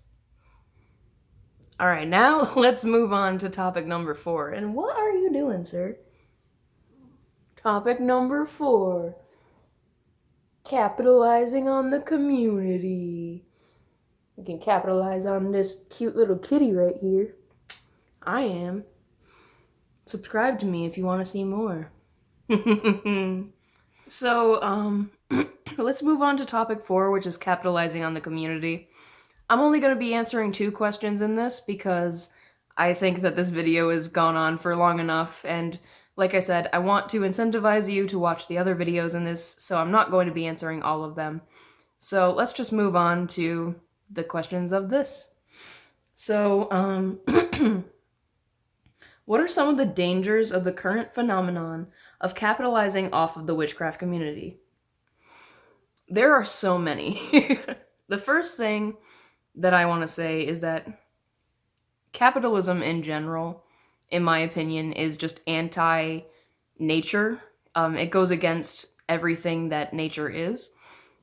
Alright, now let's move on to topic number 4. And what are you doing, sir? Topic number 4. Capitalizing on the community. We can capitalize on this cute little kitty right here. I am. Subscribe to me if you want to see more. So, let's move on to topic 4, which is capitalizing on the community. I'm only going to be answering 2 questions in this because I think that this video has gone on for long enough, and like I said, I want to incentivize you to watch the other videos in this, so I'm not going to be answering all of them. So let's just move on to the questions of this. So, what are some of the dangers of the current phenomenon of capitalizing off of the witchcraft community? There are so many. The first thing that I want to say is that capitalism in general, in my opinion, is just anti-nature. It goes against everything that nature is.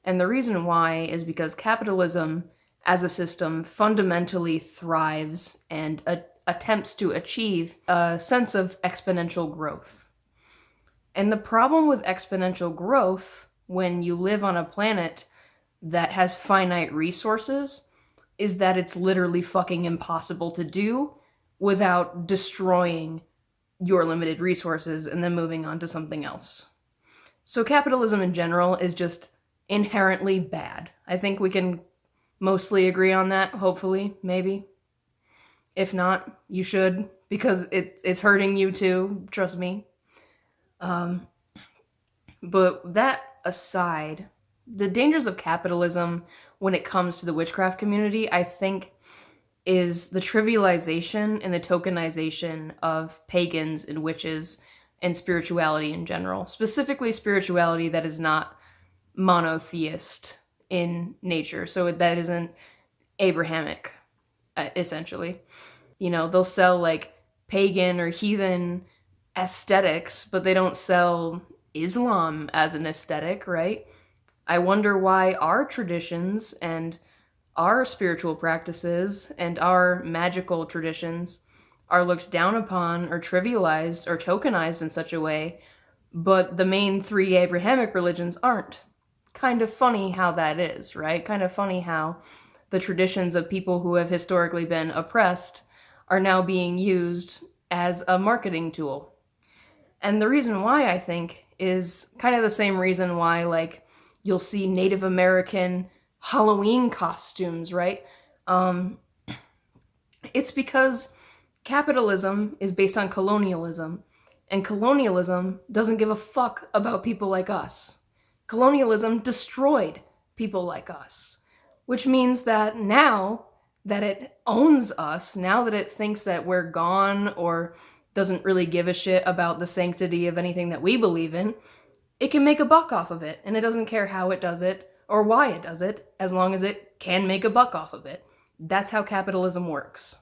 And the reason why is because capitalism as a system fundamentally thrives and attempts to achieve a sense of exponential growth. And the problem with exponential growth, when you live on a planet that has finite resources, is that it's literally fucking impossible to do without destroying your limited resources and then moving on to something else. So capitalism in general is just inherently bad. I think we can mostly agree on that, hopefully, maybe. If not, you should, because it's hurting you too, trust me. But that aside, the dangers of capitalism when it comes to the witchcraft community, I think, is the trivialization and the tokenization of pagans and witches and spirituality in general. Specifically spirituality that is not monotheist in nature, so that isn't Abrahamic, essentially. You know, they'll sell, like, pagan or heathen aesthetics, but they don't sell Islam as an aesthetic, right? I wonder why our traditions and our spiritual practices and our magical traditions are looked down upon or trivialized or tokenized in such a way, but the main 3 Abrahamic religions aren't. Kind of funny how that is, right? Kind of funny how the traditions of people who have historically been oppressed are now being used as a marketing tool. And the reason why, I think, is kind of the same reason why, like, you'll see Native American Halloween costumes, right? It's because capitalism is based on colonialism, and colonialism doesn't give a fuck about people like us. Colonialism destroyed people like us, which means that now that it owns us, now that it thinks that we're gone or doesn't really give a shit about the sanctity of anything that we believe in, it can make a buck off of it, and it doesn't care how it does it or why it does it, as long as it can make a buck off of it. That's how capitalism works.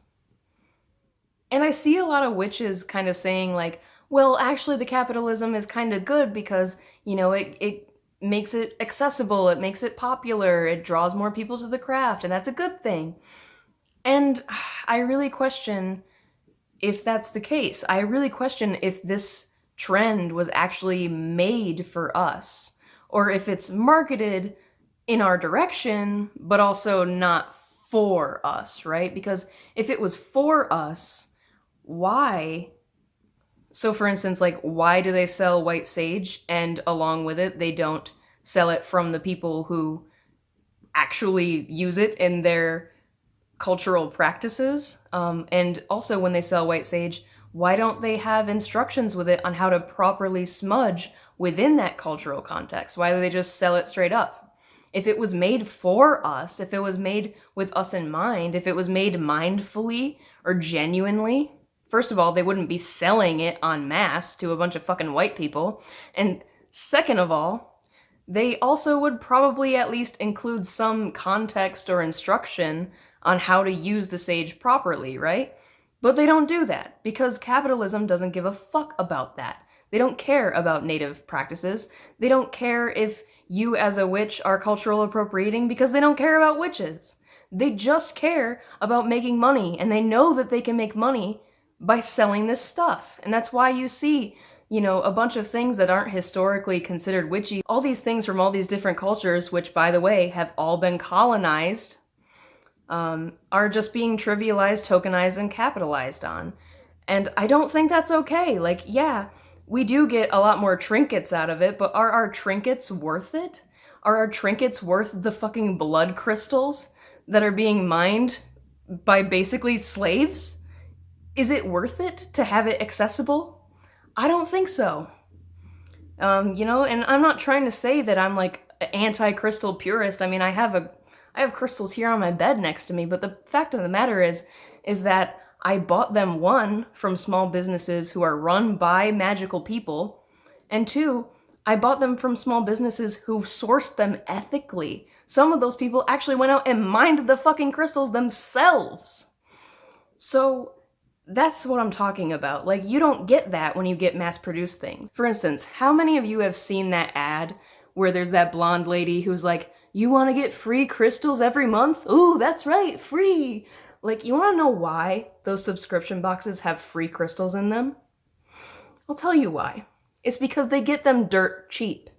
And I see a lot of witches kind of saying, like, well, actually the capitalism is kind of good because, you know, it makes it accessible, it makes it popular, it draws more people to the craft, and that's a good thing. And I really question if that's the case. I really question if this trend was actually made for us, or if it's marketed in our direction, but also not for us, right? Because if it was for us, why? So for instance, like, why do they sell white sage and along with it, they don't sell it from the people who actually use it in their cultural practices? And also when they sell white sage, why don't they have instructions with it on how to properly smudge within that cultural context? Why do they just sell it straight up? If it was made for us, if it was made with us in mind, if it was made mindfully or genuinely, first of all, they wouldn't be selling it en masse to a bunch of fucking white people. And second of all, they also would probably at least include some context or instruction on how to use the sage properly, right? But they don't do that because capitalism doesn't give a fuck about that. They don't care about native practices. They don't care if you as a witch are cultural appropriating because they don't care about witches. They just care about making money, and they know that they can make money by selling this stuff. And that's why you see, you know, a bunch of things that aren't historically considered witchy, all these things from all these different cultures, which, by the way, have all been colonized, are just being trivialized, tokenized, and capitalized on. And I don't think that's okay. Like, yeah, we do get a lot more trinkets out of it, but are our trinkets worth it? Are our trinkets worth the fucking blood crystals that are being mined by basically slaves? Is it worth it to have it accessible? I don't think so. You know, and I'm not trying to say that I'm like an anti-crystal purist. I mean, I have crystals here on my bed next to me, but the fact of the matter is that I bought them, one, from small businesses who are run by magical people, and two, I bought them from small businesses who sourced them ethically. Some of those people actually went out and mined the fucking crystals themselves. So that's what I'm talking about. Like, you don't get that when you get mass-produced things. For instance, how many of you have seen that ad where there's that blonde lady who's like, you want to get free crystals every month? Ooh, that's right, free! Like, you want to know why those subscription boxes have free crystals in them? I'll tell you why. It's because they get them dirt cheap.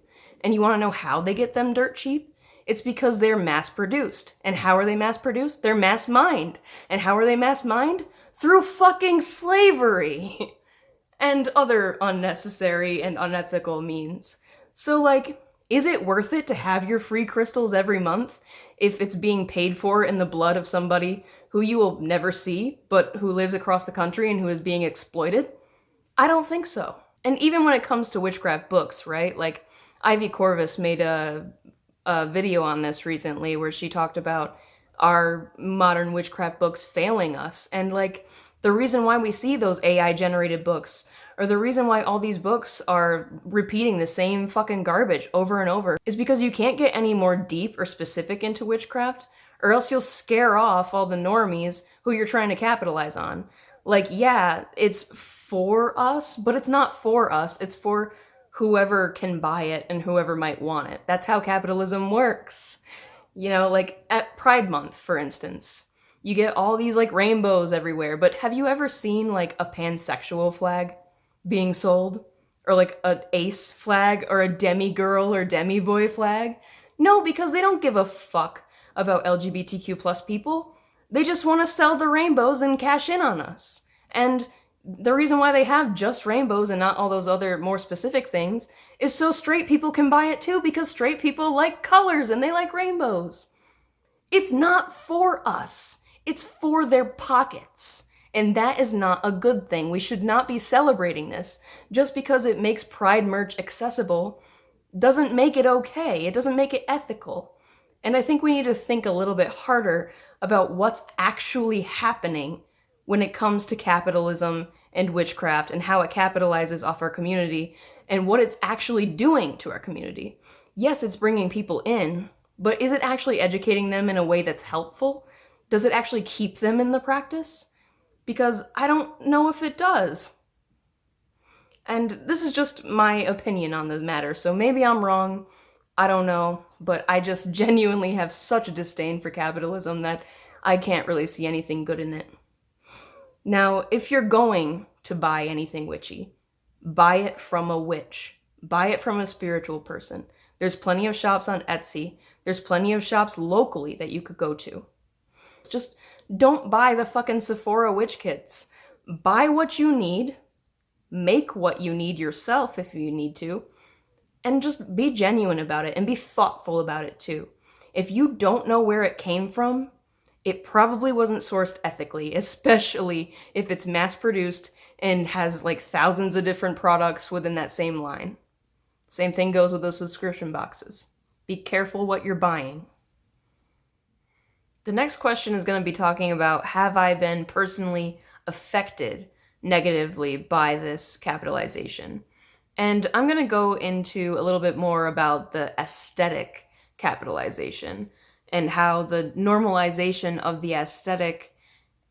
And you want to know how they get them dirt cheap? It's because they're mass-produced. And how are they mass-produced? They're mass-mined. And how are they mass-mined? Through fucking slavery! And other unnecessary and unethical means. So, like, is it worth it to have your free crystals every month if it's being paid for in the blood of somebody who you will never see, but who lives across the country and who is being exploited? I don't think so. And even when it comes to witchcraft books, right? Like, Ivy Corvus made a video on this recently where she talked about our modern witchcraft books failing us. And, like, the reason why we see those AI-generated books, or the reason why all these books are repeating the same fucking garbage over and over, is because you can't get any more deep or specific into witchcraft, or else you'll scare off all the normies who you're trying to capitalize on. Like, yeah, it's for us, but it's not for us. It's for whoever can buy it and whoever might want it. That's how capitalism works. You know, like at Pride Month, for instance, you get all these like rainbows everywhere, but have you ever seen like a pansexual flag being sold? Or like an ace flag or a demi-girl or demi-boy flag? No, because they don't give a fuck about LGBTQ plus people. They just want to sell the rainbows and cash in on us. And The reason why they have just rainbows and not all those other more specific things is so straight people can buy it too, because straight people like colors and they like rainbows. It's not for us. It's for their pockets. And that is not a good thing. We should not be celebrating this. Just because it makes Pride merch accessible doesn't make it okay. It doesn't make it ethical. And I think we need to think a little bit harder about what's actually happening when it comes to capitalism and witchcraft and how it capitalizes off our community and what it's actually doing to our community. Yes, it's bringing people in, but is it actually educating them in a way that's helpful? Does it actually keep them in the practice? Because I don't know if it does. And this is just my opinion on the matter, so maybe I'm wrong, I don't know, but I just genuinely have such a disdain for capitalism that I can't really see anything good in it. Now, if you're going to buy anything witchy, buy it from a witch. Buy it from a spiritual person. There's plenty of shops on Etsy. There's plenty of shops locally that you could go to. Just don't buy the fucking Sephora witch kits. Buy what you need, make what you need yourself if you need to, and just be genuine about it and be thoughtful about it too. If you don't know where it came from, it probably wasn't sourced ethically, especially if it's mass-produced and has like thousands of different products within that same line. Same thing goes with those subscription boxes. Be careful what you're buying. The next question is going to be talking about, have I been personally affected negatively by this capitalization? And I'm going to go into a little bit more about the aesthetic capitalization and how the normalization of the aesthetic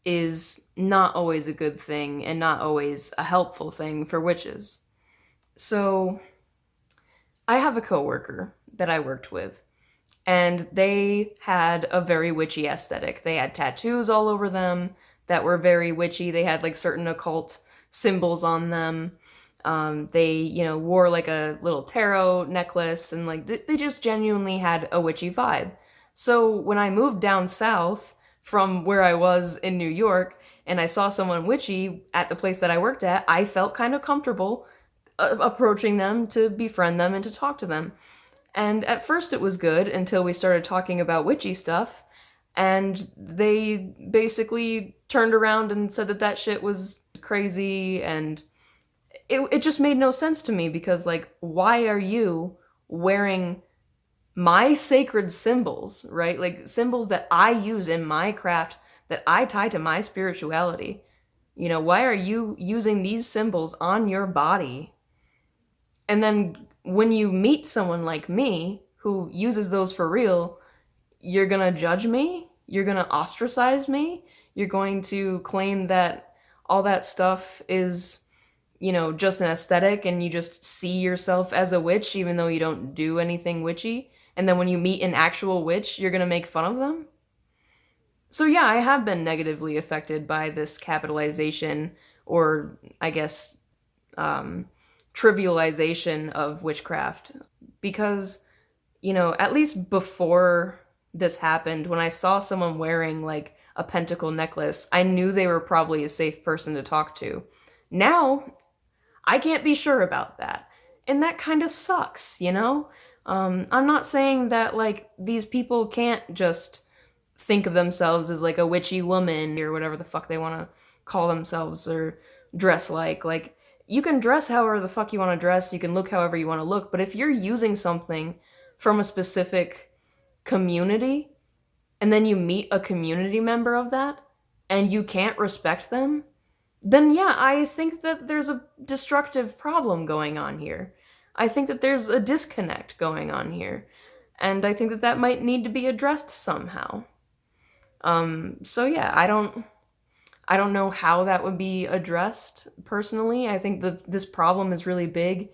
is not always a good thing and not always a helpful thing for witches. So I have a coworker that I worked with, and they had a very witchy aesthetic. They had tattoos all over them that were very witchy. They had like certain occult symbols on them. They, wore like a little tarot necklace, and like they just genuinely had a witchy vibe. So when I moved down south from where I was in New York and I saw someone witchy at the place that I worked at, I felt kind of comfortable approaching them to befriend them and to talk to them. And at first it was good until we started talking about witchy stuff, and they basically turned around and said that shit was crazy, and it just made no sense to me, because like, why are you wearing my sacred symbols, right? Like symbols that I use in my craft, that I tie to my spirituality. Why are you using these symbols on your body? And then when you meet someone like me who uses those for real, you're gonna judge me? You're gonna ostracize me? You're going to claim that all that stuff is, just an aesthetic and you just see yourself as a witch even though you don't do anything witchy? And then when you meet an actual witch, you're gonna make fun of them? So yeah, I have been negatively affected by this capitalization, or I guess, trivialization of witchcraft. Because, at least before this happened, when I saw someone wearing like a pentacle necklace, I knew they were probably a safe person to talk to. Now, I can't be sure about that. And that kind of sucks, I'm not saying that like these people can't just think of themselves as like a witchy woman or whatever the fuck they want to call themselves or dress like. Like, you can dress however the fuck you want to dress, you can look however you want to look, but if you're using something from a specific community and then you meet a community member of that and you can't respect them, then yeah, I think that there's a destructive problem going on here. I think that there's a disconnect going on here, and I think that might need to be addressed somehow. So yeah, I don't know how that would be addressed personally. I think this problem is really big,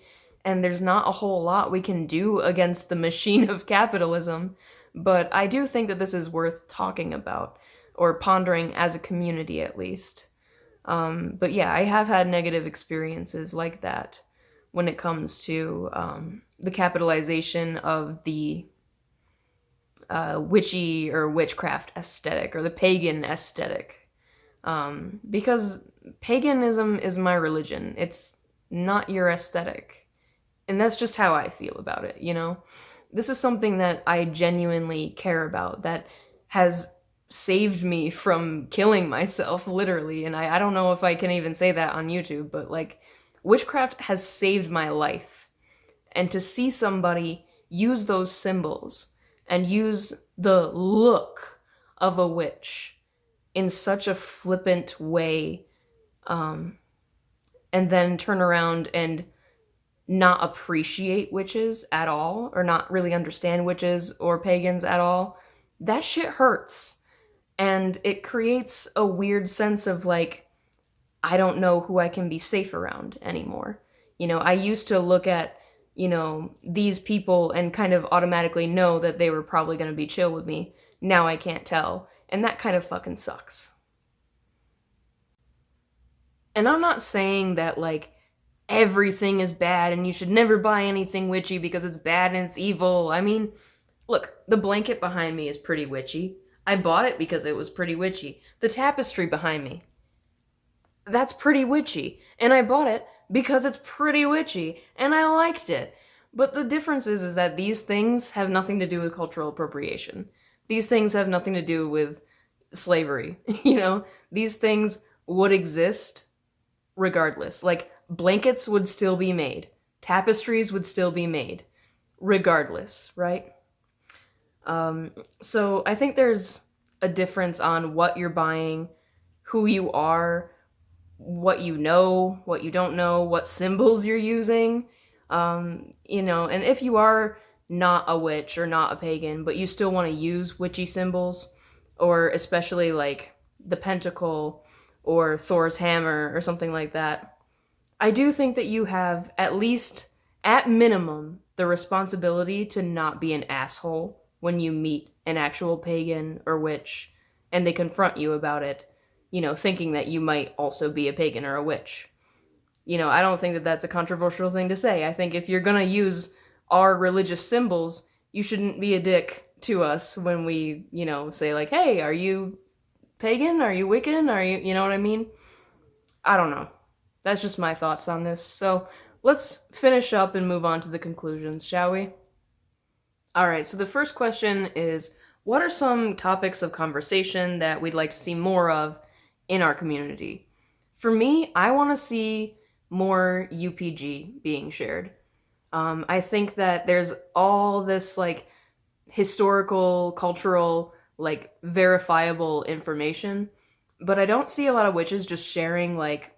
and there's not a whole lot we can do against the machine of capitalism, but I do think that this is worth talking about, or pondering as a community at least. But yeah, I have had negative experiences like that when it comes to the capitalization of the witchy or witchcraft aesthetic, or the pagan aesthetic. Because paganism is my religion. It's not your aesthetic. And that's just how I feel about it, you know? This is something that I genuinely care about, that has saved me from killing myself, literally. And I don't know if I can even say that on YouTube, but like, witchcraft has saved my life. And to see somebody use those symbols and use the look of a witch in such a flippant way, and then turn around and not appreciate witches at all, or not really understand witches or pagans at all, that shit hurts. And it creates a weird sense of like, I don't know who I can be safe around anymore. You know, I used to look at, you know, these people and kind of automatically know that they were probably going to be chill with me. Now I can't tell. And that kind of fucking sucks. And I'm not saying that, like, everything is bad and you should never buy anything witchy because it's bad and it's evil. I mean, look, the blanket behind me is pretty witchy. I bought it because it was pretty witchy. The tapestry behind me, that's pretty witchy. And I bought it because it's pretty witchy. And I liked it. But the difference is that these things have nothing to do with cultural appropriation. These things have nothing to do with slavery. You know, these things would exist regardless. Like, blankets would still be made. Tapestries would still be made. Regardless, right? So I think there's a difference on what you're buying, who you are, what you know, what you don't know, what symbols you're using. You know, and if you are not a witch or not a pagan, but you still want to use witchy symbols, or especially like the pentacle or Thor's hammer or something like that, I do think that you have, at least, at minimum, the responsibility to not be an asshole when you meet an actual pagan or witch and they confront you about it, you know, thinking that you might also be a pagan or a witch. You know, I don't think that that's a controversial thing to say. I think if you're gonna use our religious symbols, you shouldn't be a dick to us when we, you know, say like, hey, are you pagan? Are you Wiccan? Are you know what I mean? I don't know. That's just my thoughts on this. So let's finish up and move on to the conclusions, shall we? Alright, so the first question is, what are some topics of conversation that we'd like to see more of in our community? For me, I want to see more UPG being shared. I think that there's all this, like, historical, cultural, like, verifiable information, but I don't see a lot of witches just sharing, like,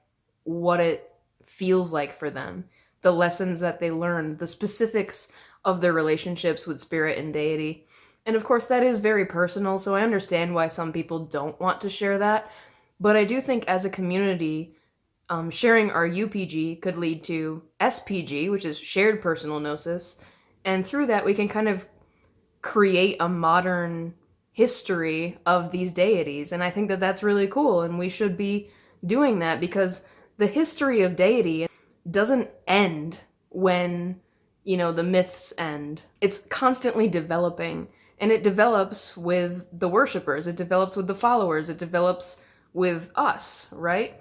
what it feels like for them, the lessons that they learn, the specifics of their relationships with spirit and deity. And of course, that is very personal, so I understand why some people don't want to share that. But I do think as a community, sharing our UPG could lead to SPG, which is shared personal gnosis, and through that we can kind of create a modern history of these deities. And I think that that's really cool, and we should be doing that because the history of deity doesn't end when, you know, the myths end. It's constantly developing, and it develops with the worshippers, it develops with the followers, it develops with us, right?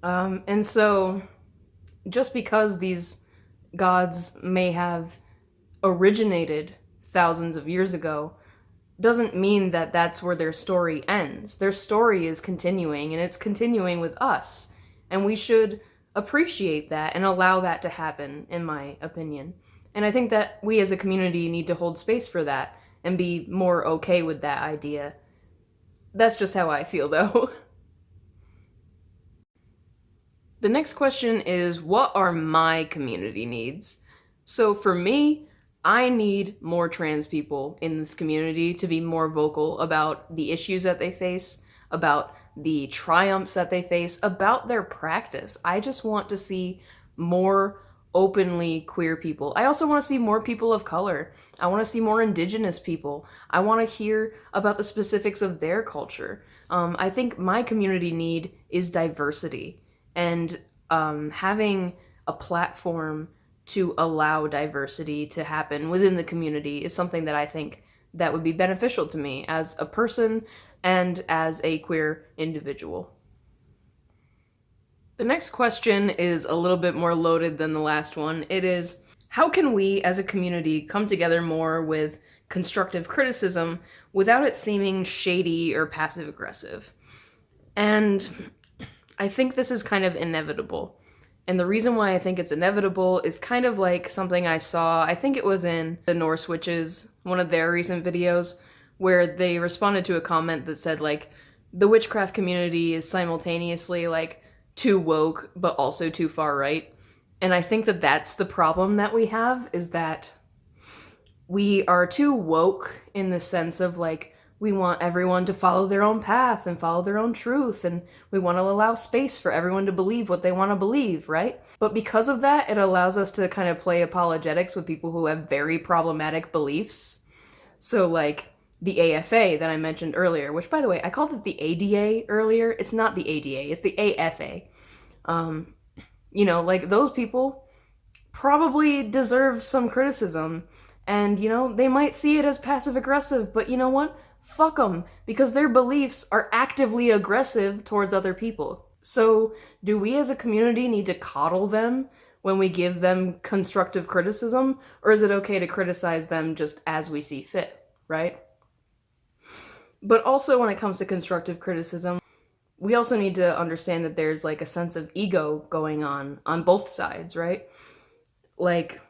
And so just because these gods may have originated thousands of years ago doesn't mean that that's where their story ends. Their story is continuing, and it's continuing with us. And we should appreciate that and allow that to happen, in my opinion. And I think that we as a community need to hold space for that and be more okay with that idea. That's just how I feel, though. The next question is, what are my community needs? So for me, I need more trans people in this community to be more vocal about the issues that they face, about the triumphs that they face, about their practice. I just want to see more openly queer people. I also want to see more people of color. I want to see more indigenous people. I want to hear about the specifics of their culture. I think my community need is diversity, and having a platform to allow diversity to happen within the community is something that I think that would be beneficial to me as a person and as a queer individual. The next question is a little bit more loaded than the last one. It is, how can we as a community come together more with constructive criticism without it seeming shady or passive aggressive? And I think this is kind of inevitable. And the reason why I think it's inevitable is kind of like something I saw, I think it was in the Norse Witches, one of their recent videos, where they responded to a comment that said, like, the witchcraft community is simultaneously, like, too woke, but also too far right. And I think that that's the problem that we have, is that we are too woke in the sense of, like, we want everyone to follow their own path and follow their own truth, and we want to allow space for everyone to believe what they want to believe, right? But because of that, it allows us to kind of play apologetics with people who have very problematic beliefs. So, like, the AFA that I mentioned earlier, which, by the way, I called it the ADA earlier. It's not the ADA, it's the AFA. You know, like, those people probably deserve some criticism. And, you know, they might see it as passive-aggressive, but you know what? Fuck them, because their beliefs are actively aggressive towards other people. So, do we as a community need to coddle them when we give them constructive criticism? Or is it okay to criticize them just as we see fit, right? But also, when it comes to constructive criticism, we also need to understand that there's, like, a sense of ego going on both sides, right? Like,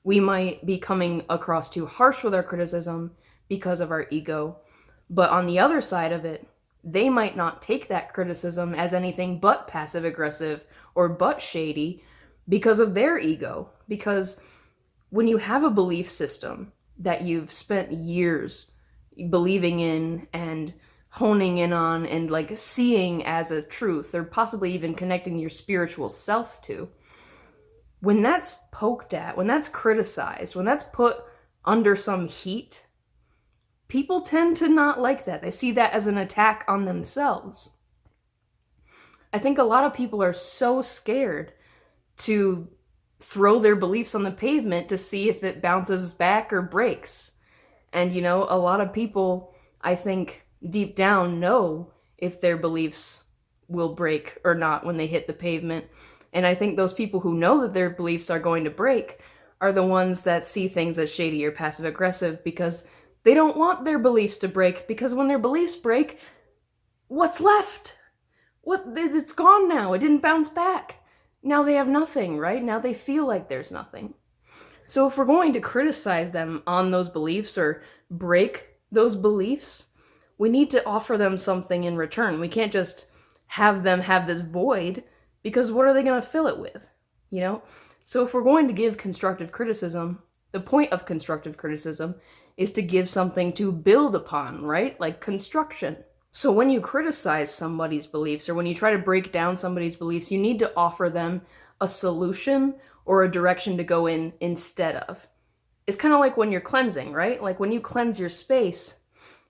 we might be coming across too harsh with our criticism because of our ego, but on the other side of it, they might not take that criticism as anything but passive-aggressive or but shady because of their ego. Because when you have a belief system that you've spent years believing in and honing in on and, like, seeing as a truth, or possibly even connecting your spiritual self to, when that's poked at, when that's criticized, when that's put under some heat, people tend to not like that. They see that as an attack on themselves. I think a lot of people are so scared to throw their beliefs on the pavement to see if it bounces back or breaks. And, you know, a lot of people, I think, deep down know if their beliefs will break or not when they hit the pavement. And I think those people who know that their beliefs are going to break are the ones that see things as shady or passive-aggressive, because they don't want their beliefs to break, because when their beliefs break, what's left? It's gone now. It didn't bounce back. Now they have nothing, right? Now they feel like there's nothing. So if we're going to criticize them on those beliefs or break those beliefs, we need to offer them something in return. We can't just have them have this void, because what are they going to fill it with, you know? So if we're going to give constructive criticism, the point of constructive criticism is to give something to build upon, right? Like construction. So when you criticize somebody's beliefs, or when you try to break down somebody's beliefs, you need to offer them a solution or a direction to go in instead of. It's kind of like when you're cleansing, right? Like when you cleanse your space,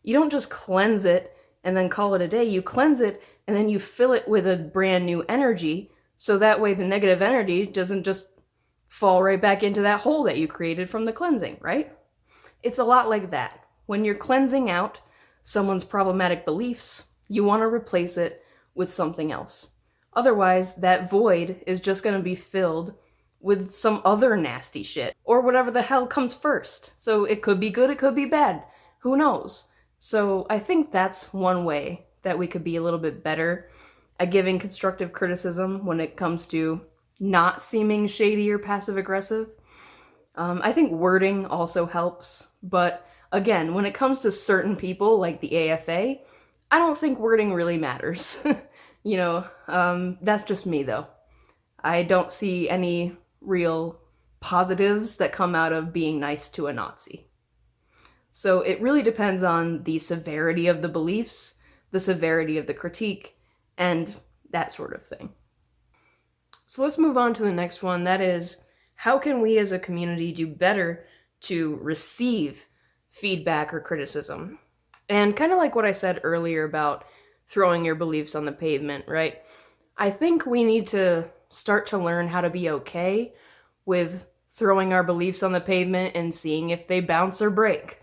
you don't just cleanse it and then call it a day. You cleanse it and then you fill it with a brand new energy, so that way the negative energy doesn't just fall right back into that hole that you created from the cleansing, right? It's a lot like that. When you're cleansing out someone's problematic beliefs, you want to replace it with something else. Otherwise, that void is just going to be filled with some other nasty shit, or whatever the hell comes first. So it could be good, it could be bad. Who knows? So I think that's one way that we could be a little bit better at giving constructive criticism when it comes to not seeming shady or passive-aggressive. I think wording also helps, but again, when it comes to certain people like the AFA, I don't think wording really matters. You know, that's just me though. I don't see any real positives that come out of being nice to a Nazi. So it really depends on the severity of the beliefs, the severity of the critique, and that sort of thing. So let's move on to the next one. That is, how can we as a community do better to receive feedback or criticism? And kind of like what I said earlier about throwing your beliefs on the pavement, right? I think we need to start to learn how to be okay with throwing our beliefs on the pavement and seeing if they bounce or break.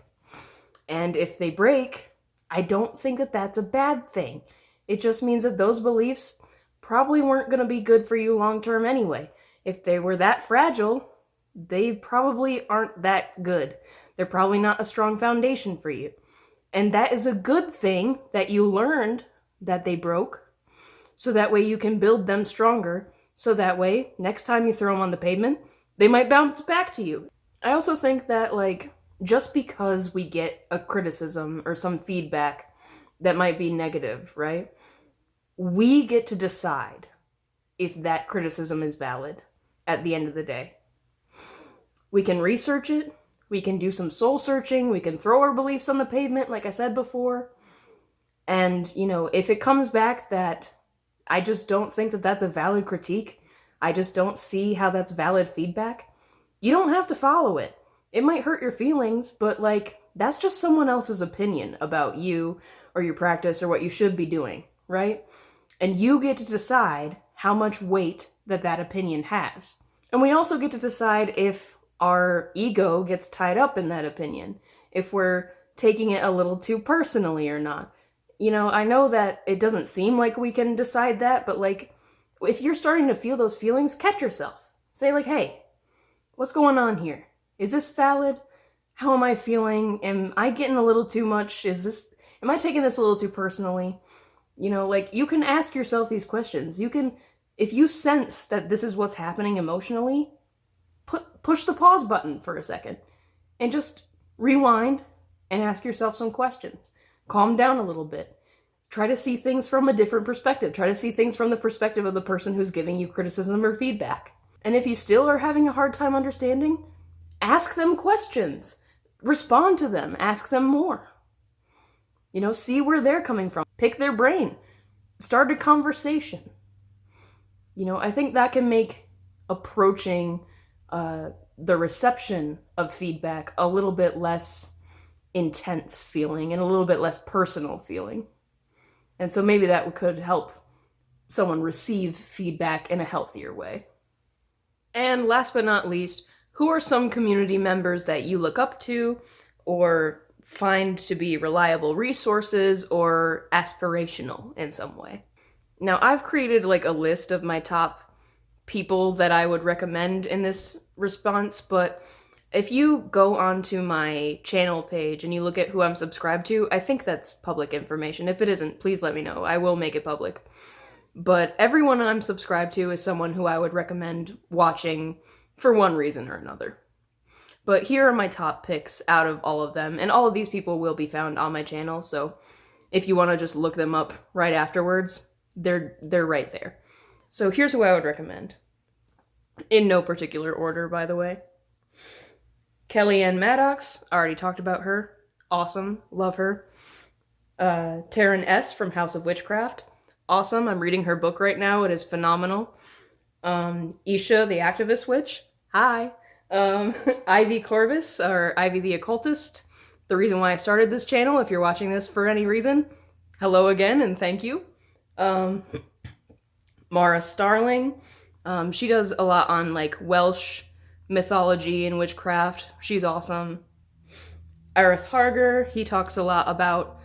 And if they break, I don't think that that's a bad thing. It just means that those beliefs probably weren't going to be good for you long term anyway. If they were that fragile, they probably aren't that good. They're probably not a strong foundation for you. And that is a good thing that you learned that they broke, so that way you can build them stronger, so that way next time you throw them on the pavement, they might bounce back to you. I also think that, like, just because we get a criticism or some feedback that might be negative, right? We get to decide if that criticism is valid at the end of the day. We can research it, we can do some soul searching, we can throw our beliefs on the pavement, like I said before. And, you know, if it comes back that I just don't think that that's a valid critique, I just don't see how that's valid feedback, you don't have to follow it. It might hurt your feelings, but, like, that's just someone else's opinion about you or your practice or what you should be doing, right? And you get to decide how much weight that opinion has. And we also get to decide if our ego gets tied up in that opinion, if we're taking it a little too personally or not. You know, I know that it doesn't seem like we can decide that, but, like, if you're starting to feel those feelings, catch yourself. Say, like, hey, what's going on here? Is this valid? How am I feeling? Am I getting a little too much? Am I taking this a little too personally? You know, like, you can ask yourself these questions. You can, if you sense that this is what's happening emotionally, push the pause button for a second and just rewind and ask yourself some questions. Calm down a little bit. Try to see things from a different perspective. Try to see things from the perspective of the person who's giving you criticism or feedback. And if you still are having a hard time understanding, ask them questions. Respond to them. Ask them more. You know, see where they're coming from. Pick their brain. Start a conversation. You know, I think that can make approaching the reception of feedback a little bit less intense feeling and a little bit less personal feeling. And so maybe that could help someone receive feedback in a healthier way. And last but not least, who are some community members that you look up to or find to be reliable resources or aspirational in some way? Now, I've created like a list of my top people that I would recommend in this response, but if you go onto my channel page and you look at who I'm subscribed to, I think that's public information. If it isn't, please let me know. I will make it public. But everyone I'm subscribed to is someone who I would recommend watching for one reason or another. But here are my top picks out of all of them, and all of these people will be found on my channel, so if you want to just look them up right afterwards, they're right there. So here's who I would recommend. In no particular order, by the way. Kellyanne Maddox, I already talked about her. Awesome, love her. Taryn S. from House of Witchcraft. Awesome, I'm reading her book right now, it is phenomenal. Isha, the activist witch. Hi. Ivy Corvus, or Ivy the Occultist. The reason why I started this channel, if you're watching this for any reason, hello again and thank you. Mara Starling. She does a lot on like Welsh mythology and witchcraft. She's awesome. Aerith Harger, he talks a lot about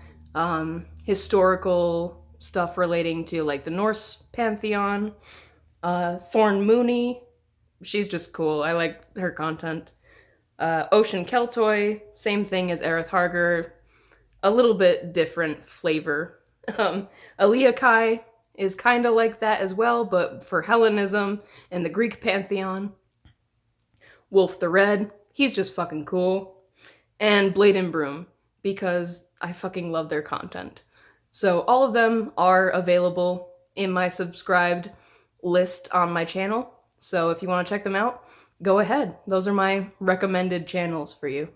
historical stuff relating to like the Norse pantheon. Thorn Mooney, she's just cool. I like her content. Ocean Keltoy, same thing as Aerith Harger, a little bit different flavor. Aaliyah Kai is kind of like that as well, but for Hellenism and the Greek pantheon. Wolf the Red, he's just fucking cool. And Blade and Broom, because I fucking love their content. So all of them are available in my subscribed list on my channel. So if you want to check them out, go ahead. Those are my recommended channels for you.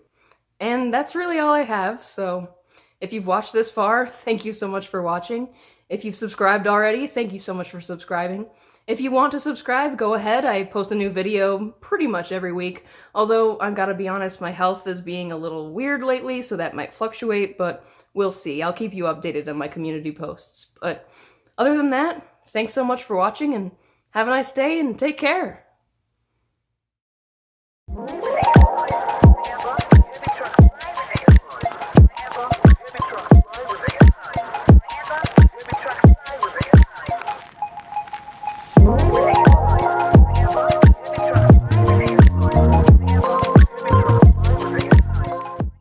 And that's really all I have, so if you've watched this far, thank you so much for watching. If you've subscribed already, thank you so much for subscribing. If you want to subscribe, go ahead. I post a new video pretty much every week, although I've got to be honest, my health is being a little weird lately, so that might fluctuate, but we'll see. I'll keep you updated on my community posts. But other than that, thanks so much for watching, and have a nice day, and take care!